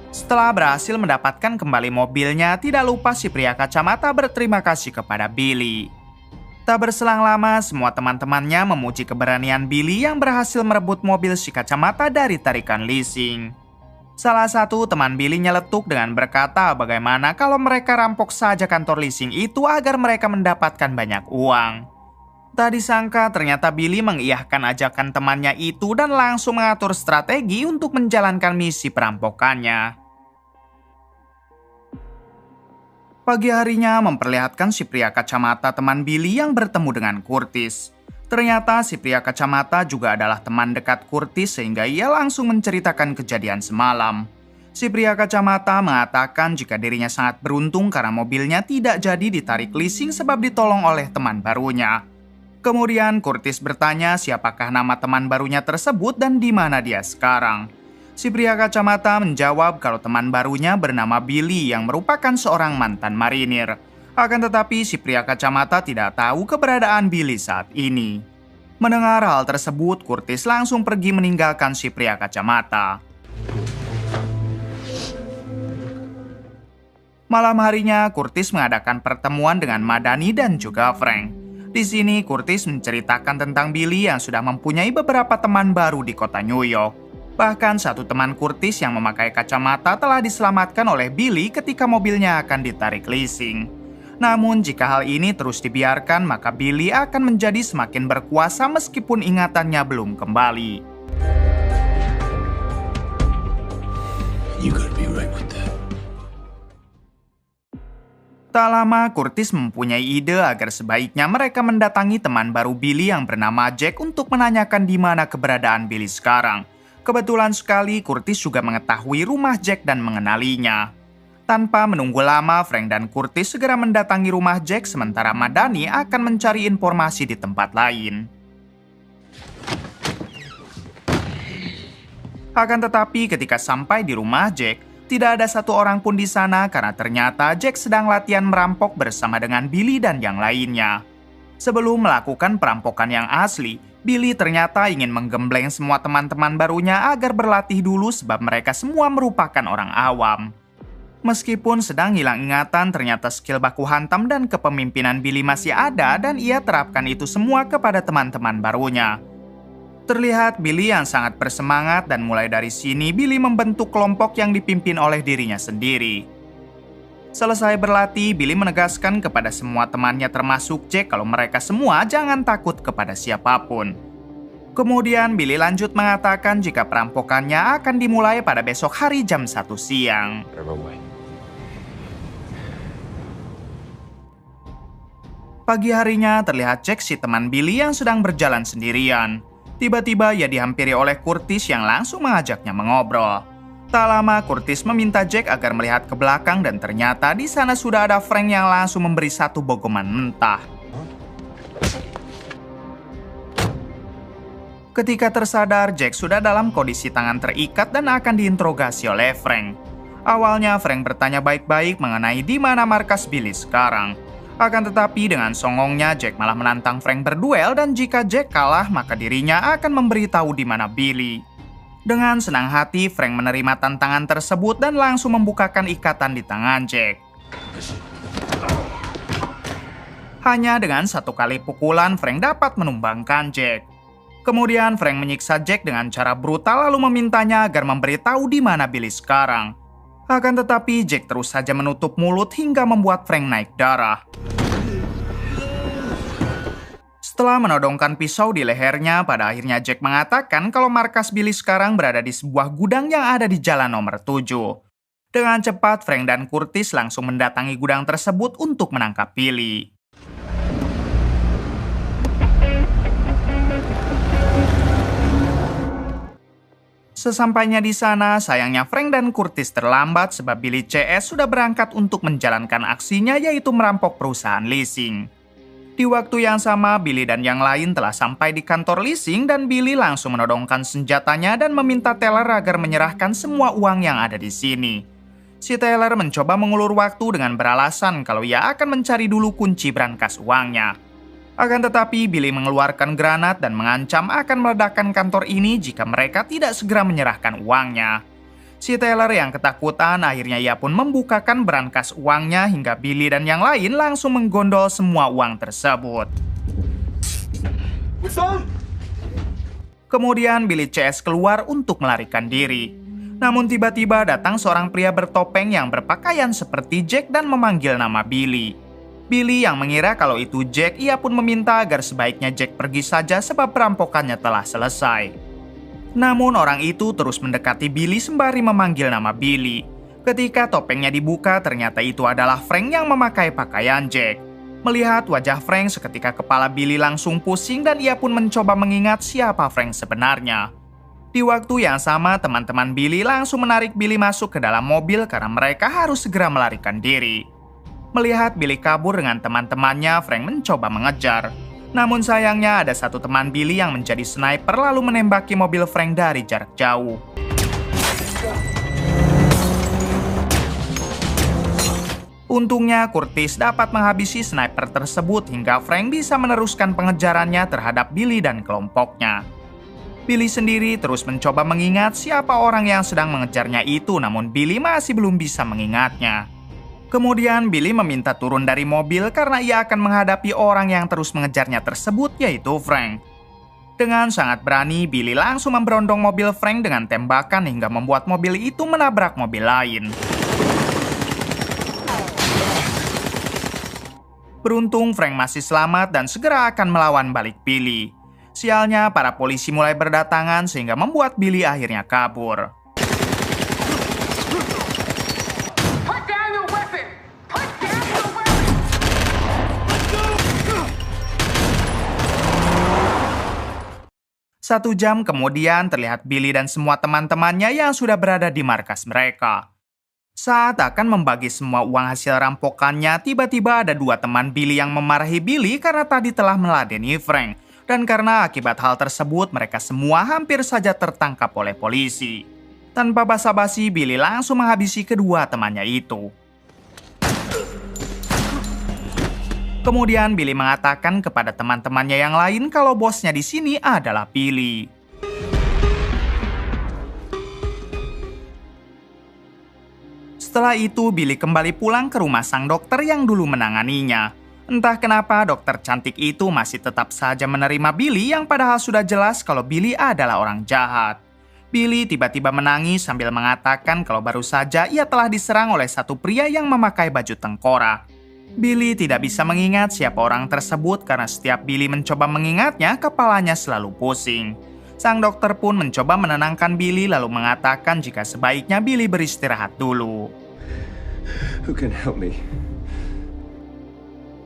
Setelah berhasil mendapatkan kembali mobilnya, tidak lupa si pria kacamata berterima kasih kepada Billy. Tak berselang lama, semua teman-temannya memuji keberanian Billy yang berhasil merebut mobil si kacamata dari tarikan leasing. Salah satu teman Billy nyeletuk dengan berkata bagaimana kalau mereka rampok saja kantor leasing itu agar mereka mendapatkan banyak uang. Tak disangka ternyata Billy mengiyahkan ajakan temannya itu dan langsung mengatur strategi untuk menjalankan misi perampokannya. Pagi harinya memperlihatkan si pria kacamata teman Billy yang bertemu dengan Curtis. Ternyata si pria kacamata juga adalah teman dekat Curtis sehingga ia langsung menceritakan kejadian semalam. Si pria kacamata mengatakan jika dirinya sangat beruntung karena mobilnya tidak jadi ditarik leasing sebab ditolong oleh teman barunya. Kemudian Curtis bertanya siapakah nama teman barunya tersebut dan di mana dia sekarang. Si pria kacamata menjawab kalau teman barunya bernama Billy yang merupakan seorang mantan marinir. Akan tetapi si pria kacamata tidak tahu keberadaan Billy saat ini. Mendengar hal tersebut, Curtis langsung pergi meninggalkan si pria kacamata. Malam harinya, Curtis mengadakan pertemuan dengan Madani dan juga Frank. Di sini, Curtis menceritakan tentang Billy yang sudah mempunyai beberapa teman baru di kota New York. Bahkan satu teman Curtis yang memakai kacamata telah diselamatkan oleh Billy ketika mobilnya akan ditarik leasing. Namun jika hal ini terus dibiarkan, maka Billy akan menjadi semakin berkuasa meskipun ingatannya belum kembali. You gotta be right with that. Tak lama, Curtis mempunyai ide agar sebaiknya mereka mendatangi teman baru Billy yang bernama Jack untuk menanyakan di mana keberadaan Billy sekarang. Kebetulan sekali, Curtis juga mengetahui rumah Jack dan mengenalinya. Tanpa menunggu lama, Frank dan Curtis segera mendatangi rumah Jack sementara Madani akan mencari informasi di tempat lain. Akan tetapi ketika sampai di rumah Jack, tidak ada satu orang pun di sana karena ternyata Jack sedang latihan merampok bersama dengan Billy dan yang lainnya. Sebelum melakukan perampokan yang asli, Billy ternyata ingin menggembleng semua teman-teman barunya agar berlatih dulu sebab mereka semua merupakan orang awam. Meskipun sedang hilang ingatan, ternyata skill baku hantam dan kepemimpinan Billy masih ada dan ia terapkan itu semua kepada teman-teman barunya. Terlihat Billy yang sangat bersemangat dan mulai dari sini Billy membentuk kelompok yang dipimpin oleh dirinya sendiri. Selesai berlatih, Billy menegaskan kepada semua temannya termasuk Jack kalau mereka semua jangan takut kepada siapapun. Kemudian Billy lanjut mengatakan jika perampokannya akan dimulai pada besok hari jam 1 siang. Pagi harinya terlihat Jack si teman Billy yang sedang berjalan sendirian. Tiba-tiba ia dihampiri oleh Curtis yang langsung mengajaknya mengobrol. Tak lama Curtis meminta Jack agar melihat ke belakang dan ternyata di sana sudah ada Frank yang langsung memberi satu bogoman mentah. Ketika tersadar, Jack sudah dalam kondisi tangan terikat dan akan diinterogasi oleh Frank. Awalnya Frank bertanya baik-baik mengenai di mana markas Billy sekarang. Akan tetapi dengan songongnya Jack malah menantang Frank berduel dan jika Jack kalah maka dirinya akan memberitahu di mana Billy. Dengan senang hati Frank menerima tantangan tersebut dan langsung membukakan ikatan di tangan Jack. Hanya dengan satu kali pukulan Frank dapat menumbangkan Jack. Kemudian Frank menyiksa Jack dengan cara brutal lalu memintanya agar memberitahu di mana Billy sekarang. Akan tetapi Jack terus saja menutup mulut hingga membuat Frank naik darah. Setelah menodongkan pisau di lehernya, pada akhirnya Jack mengatakan kalau markas Billy sekarang berada di sebuah gudang yang ada di jalan nomor 7. Dengan cepat Frank dan Curtis langsung mendatangi gudang tersebut untuk menangkap Billy. Sesampainya di sana, sayangnya Frank dan Curtis terlambat sebab Billy CS sudah berangkat untuk menjalankan aksinya yaitu merampok perusahaan leasing. Di waktu yang sama, Billy dan yang lain telah sampai di kantor leasing dan Billy langsung menodongkan senjatanya dan meminta teller agar menyerahkan semua uang yang ada di sini. Si teller mencoba mengulur waktu dengan beralasan kalau ia akan mencari dulu kunci brankas uangnya. Akan tetapi Billy mengeluarkan granat dan mengancam akan meledakkan kantor ini jika mereka tidak segera menyerahkan uangnya. Si teller yang ketakutan akhirnya ia pun membukakan brankas uangnya hingga Billy dan yang lain langsung menggondol semua uang tersebut. Kemudian Billy CS keluar untuk melarikan diri. Namun tiba-tiba datang seorang pria bertopeng yang berpakaian seperti Jack dan memanggil nama Billy. Billy yang mengira kalau itu Jack, ia pun meminta agar sebaiknya Jack pergi saja sebab perampokannya telah selesai. Namun orang itu terus mendekati Billy sembari memanggil nama Billy. Ketika topengnya dibuka, ternyata itu adalah Frank yang memakai pakaian Jack. Melihat wajah Frank, seketika kepala Billy langsung pusing dan ia pun mencoba mengingat siapa Frank sebenarnya. Di waktu yang sama, teman-teman Billy langsung menarik Billy masuk ke dalam mobil karena mereka harus segera melarikan diri. Melihat Billy kabur dengan teman-temannya, Frank mencoba mengejar. Namun sayangnya ada satu teman Billy yang menjadi sniper lalu menembaki mobil Frank dari jarak jauh. Untungnya Curtis dapat menghabisi sniper tersebut hingga Frank bisa meneruskan pengejarannya terhadap Billy dan kelompoknya. Billy sendiri terus mencoba mengingat siapa orang yang sedang mengejarnya itu, namun Billy masih belum bisa mengingatnya. Kemudian Billy meminta turun dari mobil karena ia akan menghadapi orang yang terus mengejarnya tersebut, yaitu Frank. Dengan sangat berani, Billy langsung memberondong mobil Frank dengan tembakan hingga membuat mobil itu menabrak mobil lain. Beruntung Frank masih selamat dan segera akan melawan balik Billy. Sialnya, para polisi mulai berdatangan sehingga membuat Billy akhirnya kabur. Satu jam kemudian terlihat Billy dan semua teman-temannya yang sudah berada di markas mereka. Saat akan membagi semua uang hasil rampokannya, tiba-tiba ada dua teman Billy yang memarahi Billy karena tadi telah meladeni Frank. Dan karena akibat hal tersebut, mereka semua hampir saja tertangkap oleh polisi. Tanpa basa-basi, Billy langsung menghabisi kedua temannya itu. Kemudian Billy mengatakan kepada teman-temannya yang lain kalau bosnya di sini adalah Billy. Setelah itu, Billy kembali pulang ke rumah sang dokter yang dulu menanganinya. Entah kenapa dokter cantik itu masih tetap saja menerima Billy yang padahal sudah jelas kalau Billy adalah orang jahat. Billy tiba-tiba menangis sambil mengatakan kalau baru saja ia telah diserang oleh satu pria yang memakai baju tengkorak. Billy tidak bisa mengingat siapa orang tersebut karena setiap Billy mencoba mengingatnya, kepalanya selalu pusing. Sang dokter pun mencoba menenangkan Billy lalu mengatakan jika sebaiknya Billy beristirahat dulu. Who can help me?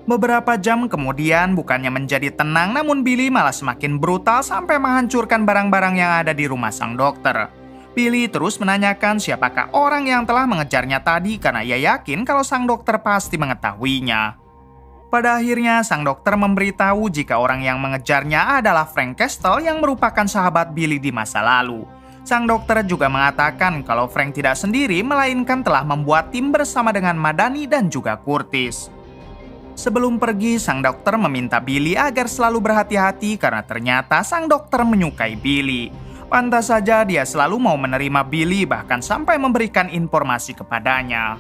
Beberapa jam kemudian, bukannya menjadi tenang, namun Billy malah semakin brutal sampai menghancurkan barang-barang yang ada di rumah sang dokter. Billy terus menanyakan siapakah orang yang telah mengejarnya tadi karena ia yakin kalau sang dokter pasti mengetahuinya. Pada akhirnya, sang dokter memberitahu jika orang yang mengejarnya adalah Frank Castle yang merupakan sahabat Billy di masa lalu. Sang dokter juga mengatakan kalau Frank tidak sendiri, melainkan telah membuat tim bersama dengan Madani dan juga Curtis. Sebelum pergi, sang dokter meminta Billy agar selalu berhati-hati karena ternyata sang dokter menyukai Billy. Pantas saja dia selalu mau menerima Billy, bahkan sampai memberikan informasi kepadanya.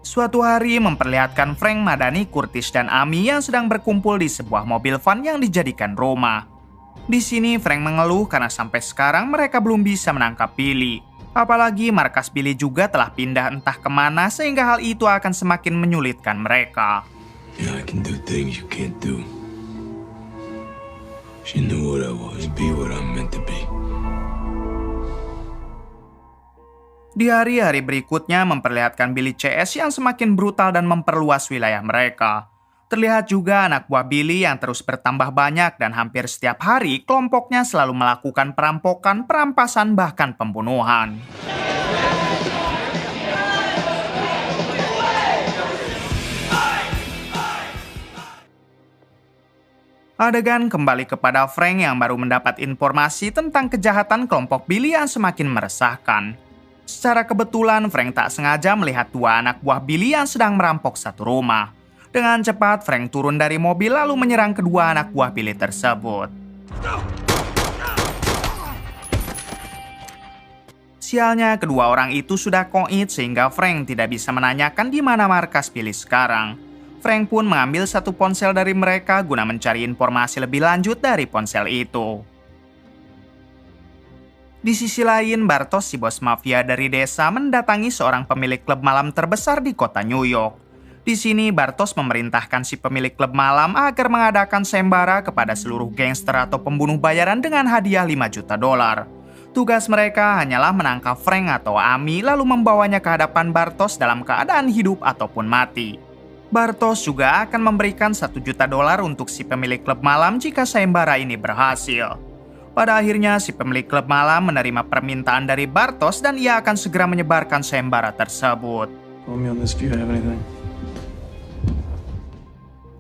Suatu hari memperlihatkan Frank, Madani, Curtis, dan Amy yang sedang berkumpul di sebuah mobil van yang dijadikan rumah. Di sini Frank mengeluh karena sampai sekarang mereka belum bisa menangkap Billy. Apalagi markas Billy juga telah pindah entah kemana sehingga hal itu akan semakin menyulitkan mereka. Yeah, I can do things you can't do. She knew what I was, be what I'm meant to be. Di hari-hari berikutnya memperlihatkan Billy CS yang semakin brutal dan memperluas wilayah mereka. Terlihat juga anak buah Billy yang terus bertambah banyak dan hampir setiap hari kelompoknya selalu melakukan perampokan, perampasan, bahkan pembunuhan. Adegan kembali kepada Frank yang baru mendapat informasi tentang kejahatan kelompok Billy yang semakin meresahkan. Secara kebetulan Frank tak sengaja melihat dua anak buah Billy yang sedang merampok satu rumah. Dengan cepat, Frank turun dari mobil lalu menyerang kedua anak buah Billy tersebut. Sialnya, kedua orang itu sudah koit sehingga Frank tidak bisa menanyakan di mana markas Billy sekarang. Frank pun mengambil satu ponsel dari mereka guna mencari informasi lebih lanjut dari ponsel itu. Di sisi lain, Bartos, si bos mafia dari desa, mendatangi seorang pemilik klub malam terbesar di kota New York. Di sini, Bartos memerintahkan si pemilik klub malam agar mengadakan sembara kepada seluruh gangster atau pembunuh bayaran dengan hadiah $5 juta. Tugas mereka hanyalah menangkap Frank atau Amy lalu membawanya ke hadapan Bartos dalam keadaan hidup ataupun mati. Bartos juga akan memberikan $1 juta untuk si pemilik klub malam jika sembara ini berhasil. Pada akhirnya, si pemilik klub malam menerima permintaan dari Bartos dan ia akan segera menyebarkan sembara tersebut.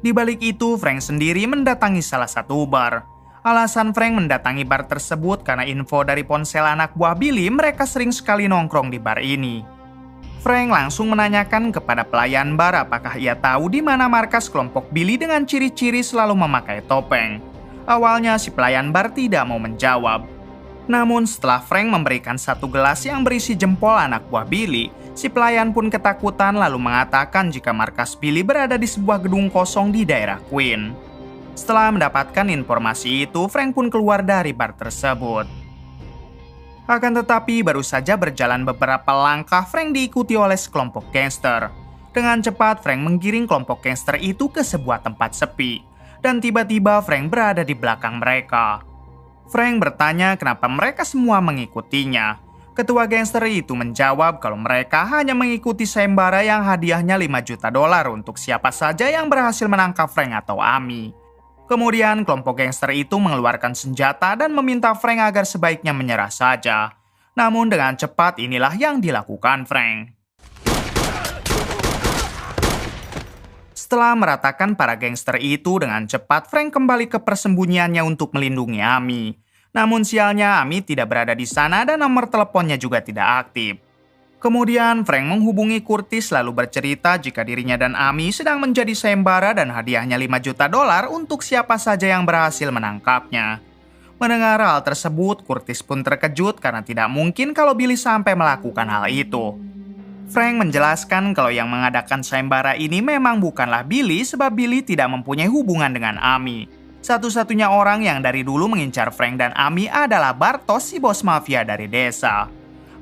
Di balik itu, Frank sendiri mendatangi salah satu bar. Alasan Frank mendatangi bar tersebut karena info dari ponsel anak buah Billy, mereka sering sekali nongkrong di bar ini. Frank langsung menanyakan kepada pelayan bar apakah ia tahu di mana markas kelompok Billy dengan ciri-ciri selalu memakai topeng. Awalnya si pelayan bar tidak mau menjawab. Namun setelah Frank memberikan satu gelas yang berisi jempol anak buah Billy, si pelayan pun ketakutan lalu mengatakan jika markas Billy berada di sebuah gedung kosong di daerah Queen. Setelah mendapatkan informasi itu, Frank pun keluar dari bar tersebut. Akan tetapi baru saja berjalan beberapa langkah, Frank diikuti oleh sekelompok gangster. Dengan cepat, Frank menggiring kelompok gangster itu ke sebuah tempat sepi. Dan tiba-tiba Frank berada di belakang mereka. Frank bertanya kenapa mereka semua mengikutinya. Ketua gangster itu menjawab kalau mereka hanya mengikuti sembara yang hadiahnya $5 juta untuk siapa saja yang berhasil menangkap Frank atau Amy. Kemudian kelompok gangster itu mengeluarkan senjata dan meminta Frank agar sebaiknya menyerah saja. Namun dengan cepat inilah yang dilakukan Frank. Setelah meratakan para gangster itu, dengan cepat Frank kembali ke persembunyiannya untuk melindungi Amy. Namun sialnya Amy tidak berada di sana dan nomor teleponnya juga tidak aktif. Kemudian Frank menghubungi Curtis lalu bercerita jika dirinya dan Amy sedang menjadi sayembara dan hadiahnya $5 juta untuk siapa saja yang berhasil menangkapnya. Mendengar hal tersebut, Curtis pun terkejut karena tidak mungkin kalau Billy sampai melakukan hal itu. Frank menjelaskan kalau yang mengadakan sayembara ini memang bukanlah Billy sebab Billy tidak mempunyai hubungan dengan Amy. Satu-satunya orang yang dari dulu mengincar Frank dan Amy adalah Bartos, si bos mafia dari desa.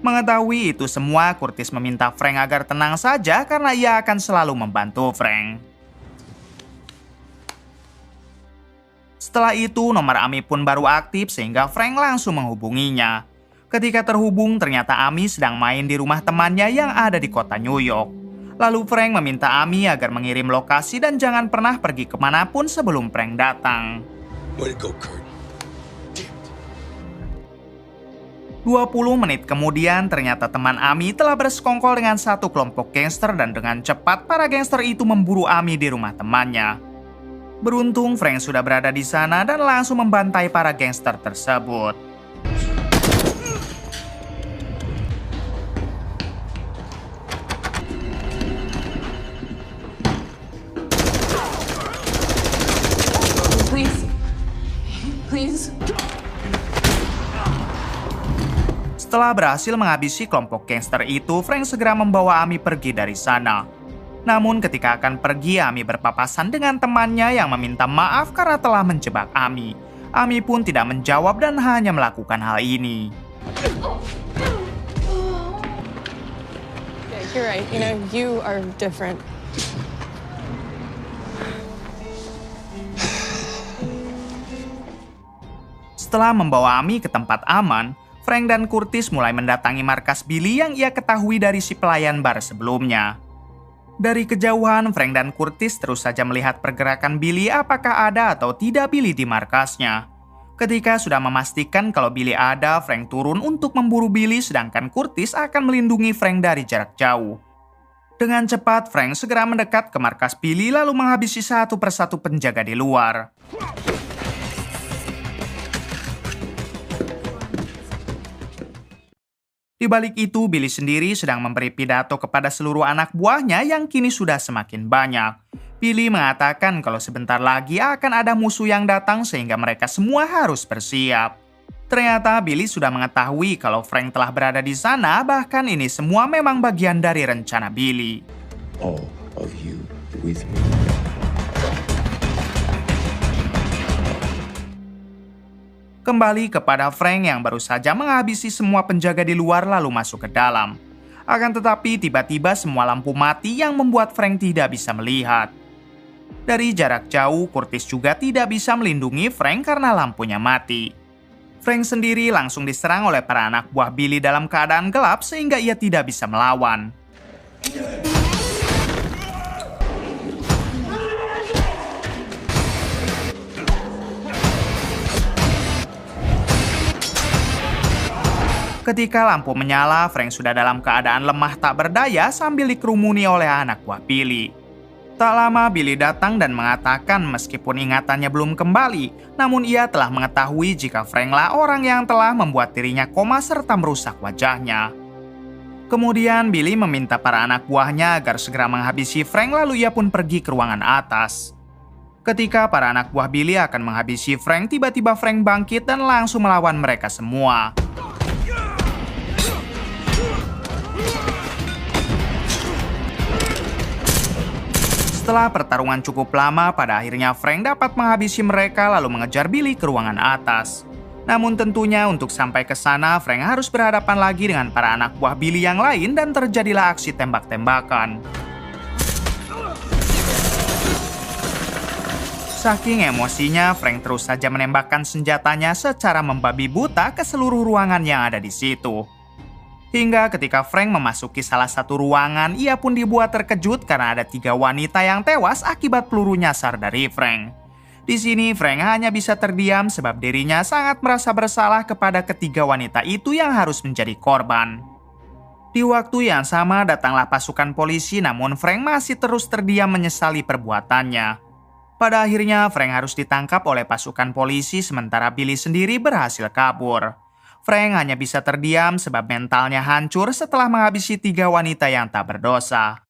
Mengetahui itu semua, Curtis meminta Frank agar tenang saja karena ia akan selalu membantu Frank. Setelah itu, nomor Amy pun baru aktif sehingga Frank langsung menghubunginya. Ketika terhubung, ternyata Amy sedang main di rumah temannya yang ada di kota New York. Lalu Frank meminta Amy agar mengirim lokasi dan jangan pernah pergi kemanapun sebelum Frank datang. Way to go, Kurt. 20 menit kemudian, ternyata teman Amy telah bersekongkol dengan satu kelompok gangster dan dengan cepat para gangster itu memburu Amy di rumah temannya. Beruntung Frank sudah berada di sana dan langsung membantai para gangster tersebut. Please. Setelah berhasil menghabisi kelompok gangster itu, Frank segera membawa Amy pergi dari sana. Namun ketika akan pergi, Amy berpapasan dengan temannya yang meminta maaf karena telah menjebak Amy. Amy pun tidak menjawab dan hanya melakukan hal ini. Yeah, you're right. You know, you are different. Setelah membawa Amy ke tempat aman, Frank dan Curtis mulai mendatangi markas Billy yang ia ketahui dari si pelayan bar sebelumnya. Dari kejauhan, Frank dan Curtis terus saja melihat pergerakan Billy apakah ada atau tidak Billy di markasnya. Ketika sudah memastikan kalau Billy ada, Frank turun untuk memburu Billy sedangkan Curtis akan melindungi Frank dari jarak jauh. Dengan cepat, Frank segera mendekat ke markas Billy lalu menghabisi satu persatu penjaga di luar. Di balik itu, Billy sendiri sedang memberi pidato kepada seluruh anak buahnya yang kini sudah semakin banyak. Billy mengatakan kalau sebentar lagi akan ada musuh yang datang sehingga mereka semua harus bersiap. Ternyata Billy sudah mengetahui kalau Frank telah berada di sana, bahkan ini semua memang bagian dari rencana Billy. All of you with me. Kembali kepada Frank yang baru saja menghabisi semua penjaga di luar lalu masuk ke dalam. Akan tetapi tiba-tiba semua lampu mati yang membuat Frank tidak bisa melihat. Dari jarak jauh, Curtis juga tidak bisa melindungi Frank karena lampunya mati. Frank sendiri langsung diserang oleh para anak buah Billy dalam keadaan gelap sehingga ia tidak bisa melawan. Ketika lampu menyala, Frank sudah dalam keadaan lemah tak berdaya sambil dikerumuni oleh anak buah Billy. Tak lama Billy datang dan mengatakan meskipun ingatannya belum kembali, namun ia telah mengetahui jika Franklah orang yang telah membuat dirinya koma serta merusak wajahnya. Kemudian Billy meminta para anak buahnya agar segera menghabisi Frank lalu ia pun pergi ke ruangan atas. Ketika para anak buah Billy akan menghabisi Frank, tiba-tiba Frank bangkit dan langsung melawan mereka semua. Setelah pertarungan cukup lama, pada akhirnya Frank dapat menghabisi mereka lalu mengejar Billy ke ruangan atas. Namun tentunya untuk sampai ke sana, Frank harus berhadapan lagi dengan para anak buah Billy yang lain dan terjadilah aksi tembak-tembakan. Saking emosinya, Frank terus saja menembakkan senjatanya secara membabi buta ke seluruh ruangan yang ada di situ. Hingga ketika Frank memasuki salah satu ruangan, ia pun dibuat terkejut karena ada 3 wanita yang tewas akibat peluru nyasar dari Frank. Di sini Frank hanya bisa terdiam sebab dirinya sangat merasa bersalah kepada ketiga wanita itu yang harus menjadi korban. Di waktu yang sama datanglah pasukan polisi, namun Frank masih terus terdiam menyesali perbuatannya. Pada akhirnya Frank harus ditangkap oleh pasukan polisi sementara Billy sendiri berhasil kabur. Frank hanya bisa terdiam sebab mentalnya hancur setelah menghabisi 3 wanita yang tak berdosa.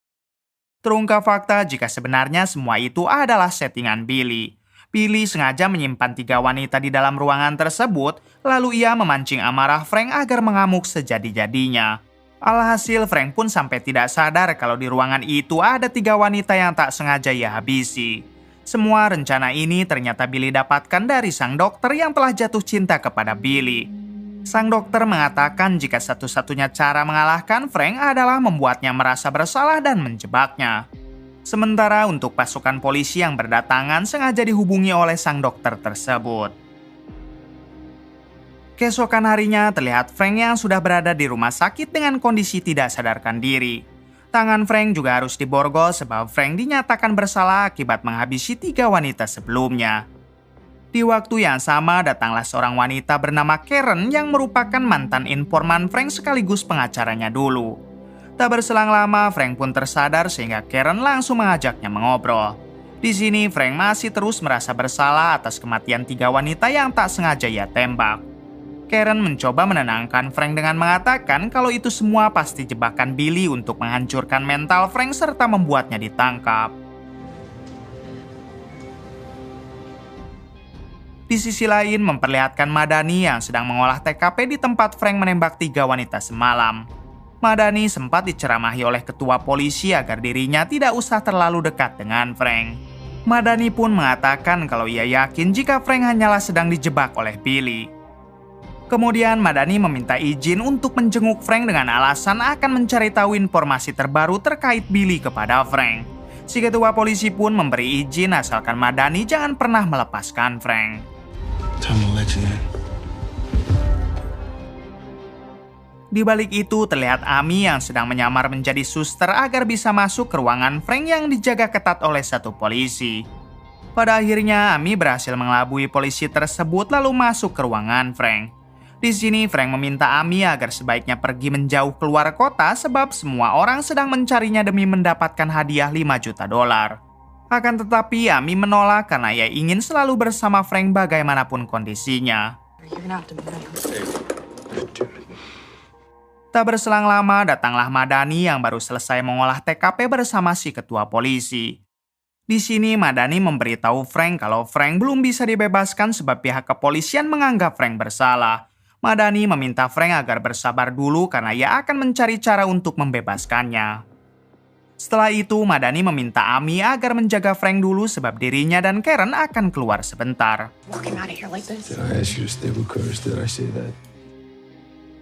Terungkap fakta jika sebenarnya semua itu adalah settingan Billy. Billy sengaja menyimpan 3 wanita di dalam ruangan tersebut, lalu ia memancing amarah Frank agar mengamuk sejadi-jadinya. Alhasil Frank pun sampai tidak sadar kalau di ruangan itu ada 3 wanita yang tak sengaja ia habisi. Semua rencana ini ternyata Billy dapatkan dari sang dokter yang telah jatuh cinta kepada Billy. Sang dokter mengatakan jika satu-satunya cara mengalahkan Frank adalah membuatnya merasa bersalah dan menjebaknya. Sementara untuk pasukan polisi yang berdatangan sengaja dihubungi oleh sang dokter tersebut. Keesokan harinya terlihat Frank yang sudah berada di rumah sakit dengan kondisi tidak sadarkan diri. Tangan Frank juga harus diborgol sebab Frank dinyatakan bersalah akibat menghabisi 3 wanita sebelumnya. Di waktu yang sama datanglah seorang wanita bernama Karen yang merupakan mantan informan Frank sekaligus pengacaranya dulu. Tak berselang lama, Frank pun tersadar sehingga Karen langsung mengajaknya mengobrol. Di sini, Frank masih terus merasa bersalah atas kematian 3 wanita yang tak sengaja ia tembak. Karen mencoba menenangkan Frank dengan mengatakan kalau itu semua pasti jebakan Billy untuk menghancurkan mental Frank serta membuatnya ditangkap. Di sisi lain, memperlihatkan Madani yang sedang mengolah TKP di tempat Frank menembak 3 wanita semalam. Madani sempat diceramahi oleh ketua polisi agar dirinya tidak usah terlalu dekat dengan Frank. Madani pun mengatakan kalau ia yakin jika Frank hanyalah sedang dijebak oleh Billy. Kemudian Madani meminta izin untuk menjenguk Frank dengan alasan akan mencari tahu informasi terbaru terkait Billy kepada Frank. Si ketua polisi pun memberi izin asalkan Madani jangan pernah melepaskan Frank. Time to let you in. Di balik itu terlihat Amy yang sedang menyamar menjadi suster agar bisa masuk ke ruangan Frank yang dijaga ketat oleh satu polisi. Pada akhirnya Amy berhasil mengelabui polisi tersebut lalu masuk ke ruangan Frank. Di sini Frank meminta Amy agar sebaiknya pergi menjauh keluar kota sebab semua orang sedang mencarinya demi mendapatkan hadiah $5 juta. Akan tetapi Amy menolak karena ia ingin selalu bersama Frank bagaimanapun kondisinya. Tak berselang lama datanglah Madani yang baru selesai mengolah TKP bersama si ketua polisi. Di sini Madani memberitahu Frank kalau Frank belum bisa dibebaskan sebab pihak kepolisian menganggap Frank bersalah. Madani meminta Frank agar bersabar dulu karena ia akan mencari cara untuk membebaskannya. Setelah itu Madani meminta Amy agar menjaga Frank dulu sebab dirinya dan Karen akan keluar sebentar. Did I ask you to stay with Curtis? Did I say that?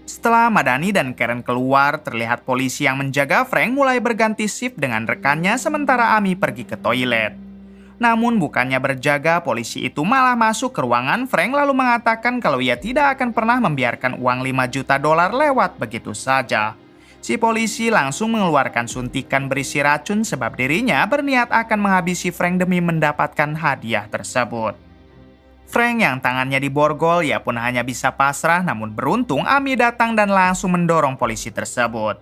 Setelah Madani dan Karen keluar, terlihat polisi yang menjaga Frank mulai berganti shift dengan rekannya sementara Amy pergi ke toilet. Namun bukannya berjaga, polisi itu malah masuk ke ruangan Frank lalu mengatakan kalau ia tidak akan pernah membiarkan uang $5 juta lewat begitu saja. Si polisi langsung mengeluarkan suntikan berisi racun sebab dirinya berniat akan menghabisi Frank demi mendapatkan hadiah tersebut. Frank yang tangannya diborgol, ia pun hanya bisa pasrah, namun beruntung Amy datang dan langsung mendorong polisi tersebut.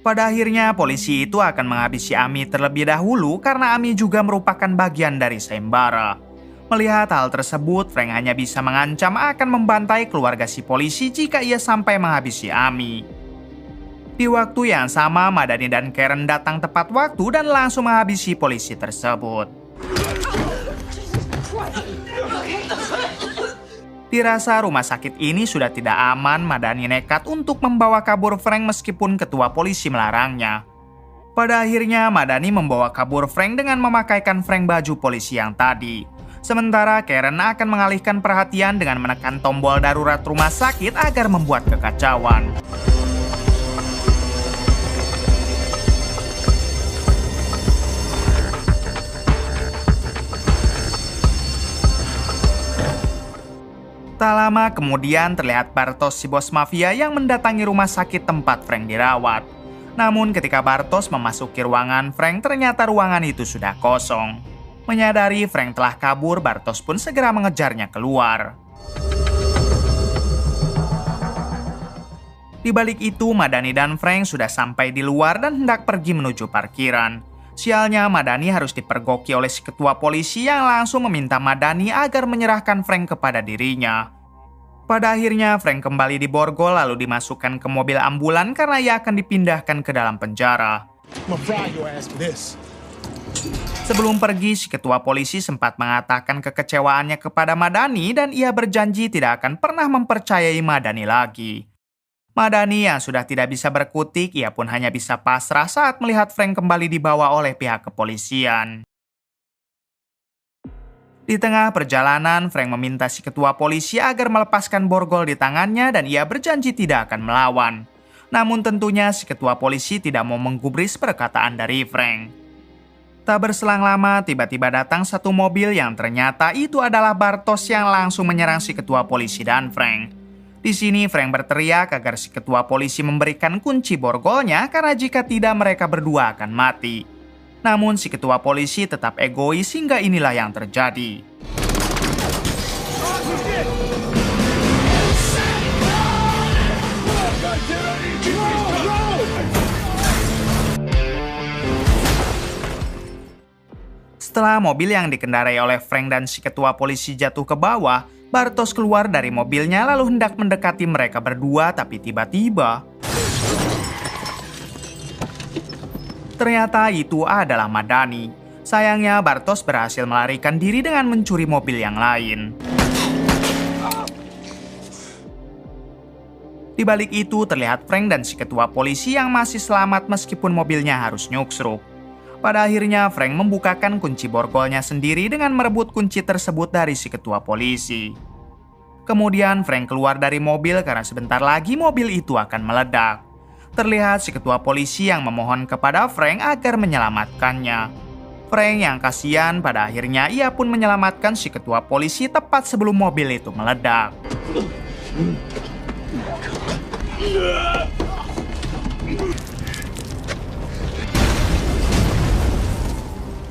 Pada akhirnya polisi itu akan menghabisi Amy terlebih dahulu karena Amy juga merupakan bagian dari sayembara. Melihat hal tersebut, Frank hanya bisa mengancam akan membantai keluarga si polisi jika ia sampai menghabisi Amy. Di waktu yang sama, Madani dan Karen datang tepat waktu dan langsung menghabisi polisi tersebut. Dirasa rumah sakit ini sudah tidak aman, Madani nekat untuk membawa kabur Frank meskipun ketua polisi melarangnya. Pada akhirnya, Madani membawa kabur Frank dengan memakaikan Frank baju polisi yang tadi. Sementara Karen akan mengalihkan perhatian dengan menekan tombol darurat rumah sakit agar membuat kekacauan. Tak lama kemudian terlihat Bartos si bos mafia yang mendatangi rumah sakit tempat Frank dirawat. Namun ketika Bartos memasuki ruangan Frank, ternyata ruangan itu sudah kosong. Menyadari Frank telah kabur, Bartos pun segera mengejarnya keluar. Di balik itu, Madani dan Frank sudah sampai di luar dan hendak pergi menuju parkiran. Sialnya, Madani harus dipergoki oleh si ketua polisi yang langsung meminta Madani agar menyerahkan Frank kepada dirinya. Pada akhirnya, Frank kembali diborgol lalu dimasukkan ke mobil ambulan karena ia akan dipindahkan ke dalam penjara. Sebelum pergi, si ketua polisi sempat mengatakan kekecewaannya kepada Madani dan ia berjanji tidak akan pernah mempercayai Madani lagi. Madani yang sudah tidak bisa berkutik, ia pun hanya bisa pasrah saat melihat Frank kembali dibawa oleh pihak kepolisian. Di tengah perjalanan, Frank meminta si ketua polisi agar melepaskan borgol di tangannya dan ia berjanji tidak akan melawan. Namun tentunya si ketua polisi tidak mau menggubris perkataan dari Frank. Tak berselang lama, tiba-tiba datang satu mobil yang ternyata itu adalah Bartos yang langsung menyerang si ketua polisi dan Frank. Di sini Frank berteriak agar si ketua polisi memberikan kunci borgolnya karena jika tidak mereka berdua akan mati. Namun si ketua polisi tetap egois hingga inilah yang terjadi. Setelah mobil yang dikendarai oleh Frank dan si ketua polisi jatuh ke bawah, Bartos keluar dari mobilnya lalu hendak mendekati mereka berdua, tapi tiba-tiba ternyata itu adalah Madani. Sayangnya Bartos berhasil melarikan diri dengan mencuri mobil yang lain. Di balik itu terlihat Frank dan si ketua polisi yang masih selamat meskipun mobilnya harus nyuksruk. Pada akhirnya Frank membukakan kunci borgolnya sendiri dengan merebut kunci tersebut dari si ketua polisi. Kemudian Frank keluar dari mobil karena sebentar lagi mobil itu akan meledak. Terlihat si ketua polisi yang memohon kepada Frank agar menyelamatkannya. Frank yang kasihan pada akhirnya ia pun menyelamatkan si ketua polisi tepat sebelum mobil itu meledak.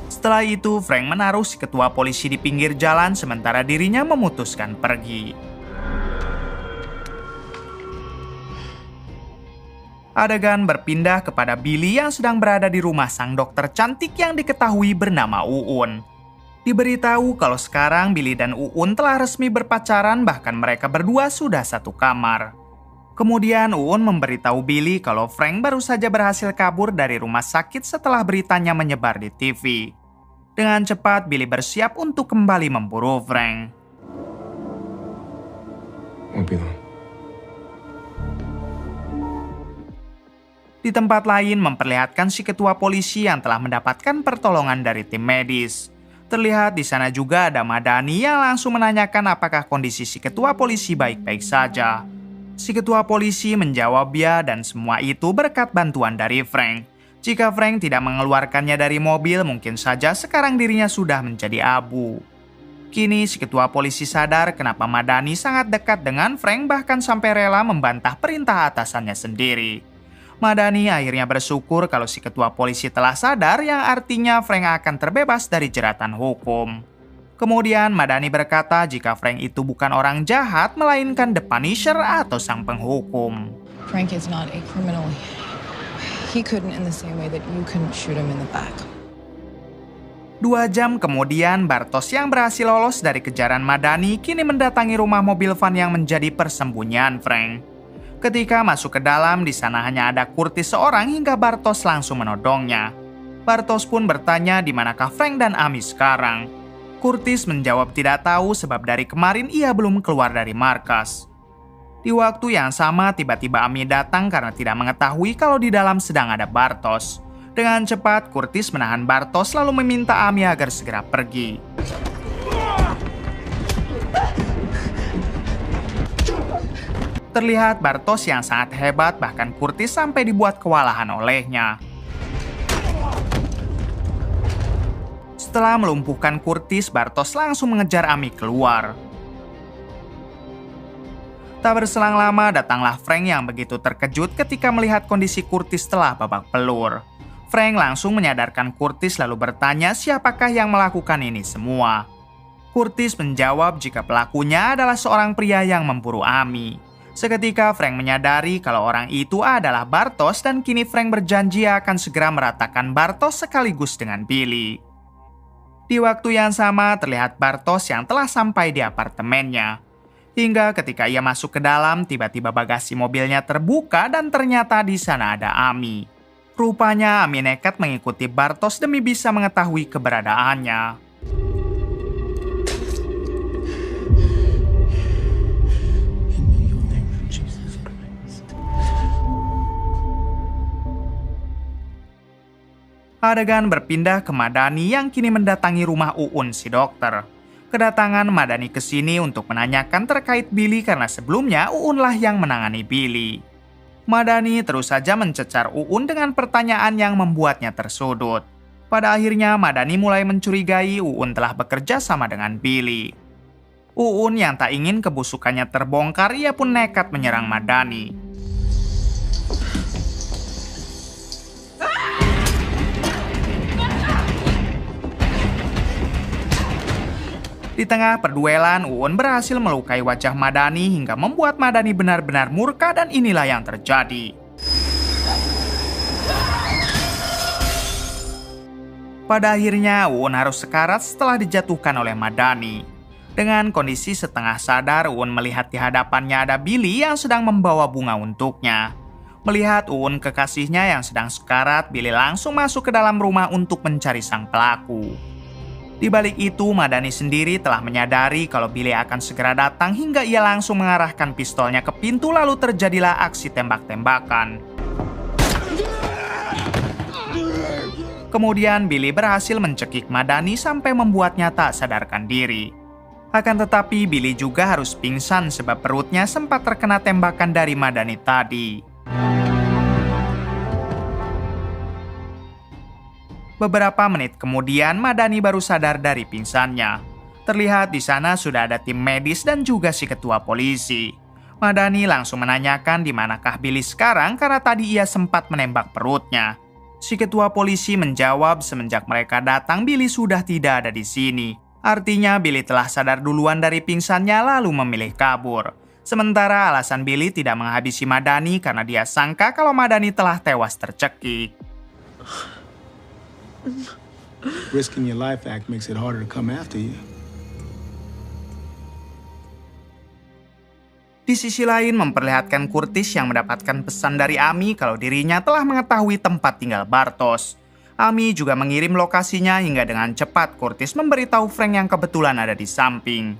Setelah itu, Frank menaruh si ketua polisi di pinggir jalan sementara dirinya memutuskan pergi. Adegan berpindah kepada Billy yang sedang berada di rumah sang dokter cantik yang diketahui bernama Uun. Diberitahu kalau sekarang Billy dan Uun telah resmi berpacaran, bahkan mereka berdua sudah satu kamar. Kemudian Uun memberitahu Billy kalau Frank baru saja berhasil kabur dari rumah sakit setelah beritanya menyebar di TV. Dengan cepat, Billy bersiap untuk kembali memburu Frank. Won't be long. Di tempat lain memperlihatkan si ketua polisi yang telah mendapatkan pertolongan dari tim medis. Terlihat di sana juga ada Madani yang langsung menanyakan apakah kondisi si ketua polisi baik-baik saja. Si ketua polisi menjawab ya dan semua itu berkat bantuan dari Frank. Jika Frank tidak mengeluarkannya dari mobil, mungkin saja sekarang dirinya sudah menjadi abu. Kini si ketua polisi sadar kenapa Madani sangat dekat dengan Frank bahkan sampai rela membantah perintah atasannya sendiri. Madani akhirnya bersyukur kalau si ketua polisi telah sadar yang artinya Frank akan terbebas dari jeratan hukum. Kemudian Madani berkata jika Frank itu bukan orang jahat melainkan The Punisher atau sang penghukum. Frank is not a criminal. He couldn't in the same way that you couldn't shoot him in the back. 2 jam kemudian, Bartos yang berhasil lolos dari kejaran Madani kini mendatangi rumah mobil van yang menjadi persembunyian Frank. Ketika masuk ke dalam, di sana hanya ada Curtis seorang hingga Bartos langsung menodongnya. Bartos pun bertanya di manakah Frank dan Amy sekarang. Curtis menjawab tidak tahu sebab dari kemarin ia belum keluar dari markas. Di waktu yang sama, tiba-tiba Amy datang karena tidak mengetahui kalau di dalam sedang ada Bartos. Dengan cepat, Curtis menahan Bartos lalu meminta Amy agar segera pergi. Terlihat Bartos yang sangat hebat, bahkan Curtis sampai dibuat kewalahan olehnya. Setelah melumpuhkan Curtis, Bartos langsung mengejar Amy keluar. Tak berselang lama, datanglah Frank yang begitu terkejut ketika melihat kondisi Curtis telah babak belur. Frank langsung menyadarkan Curtis lalu bertanya siapakah yang melakukan ini semua. Curtis menjawab jika pelakunya adalah seorang pria yang memburu Amy. Seketika Frank menyadari kalau orang itu adalah Bartos dan kini Frank berjanji akan segera meratakan Bartos sekaligus dengan Billy. Di waktu yang sama terlihat Bartos yang telah sampai di apartemennya. Hingga ketika ia masuk ke dalam, tiba-tiba bagasi mobilnya terbuka dan ternyata di sana ada Amy. Rupanya Ami nekat mengikuti Bartos demi bisa mengetahui keberadaannya. Adegan berpindah ke Madani yang kini mendatangi rumah Uun si dokter. Kedatangan Madani ke sini untuk menanyakan terkait Billy karena sebelumnya Uun lah yang menangani Billy. Madani terus saja mencecar Uun dengan pertanyaan yang membuatnya tersudut. Pada akhirnya Madani mulai mencurigai Uun telah bekerja sama dengan Billy. Uun yang tak ingin kebusukannya terbongkar, ia pun nekat menyerang Madani. Di tengah perduelan, Uun berhasil melukai wajah Madani hingga membuat Madani benar-benar murka dan inilah yang terjadi. Pada akhirnya, Uun harus sekarat setelah dijatuhkan oleh Madani. Dengan kondisi setengah sadar, Uun melihat di hadapannya ada Billy yang sedang membawa bunga untuknya. Melihat Uun kekasihnya yang sedang sekarat, Billy langsung masuk ke dalam rumah untuk mencari sang pelaku. Di balik itu, Madani sendiri telah menyadari kalau Billy akan segera datang hingga ia langsung mengarahkan pistolnya ke pintu lalu terjadilah aksi tembak-tembakan. Kemudian Billy berhasil mencekik Madani sampai membuatnya tak sadarkan diri. Akan tetapi Billy juga harus pingsan sebab perutnya sempat terkena tembakan dari Madani tadi. Beberapa menit kemudian, Madani baru sadar dari pingsannya. Terlihat di sana sudah ada tim medis dan juga si ketua polisi. Madani langsung menanyakan di manakah Billy sekarang karena tadi ia sempat menembak perutnya. Si ketua polisi menjawab semenjak mereka datang Billy sudah tidak ada di sini. Artinya Billy telah sadar duluan dari pingsannya lalu memilih kabur. Sementara alasan Billy tidak menghabisi Madani karena dia sangka kalau Madani telah tewas tercekik. Risking your life act makes it harder to come after you. Di sisi lain memperlihatkan Curtis yang mendapatkan pesan dari Ami kalau dirinya telah mengetahui tempat tinggal Bartos. Ami juga mengirim lokasinya hingga dengan cepat Curtis memberitahu Frank yang kebetulan ada di samping.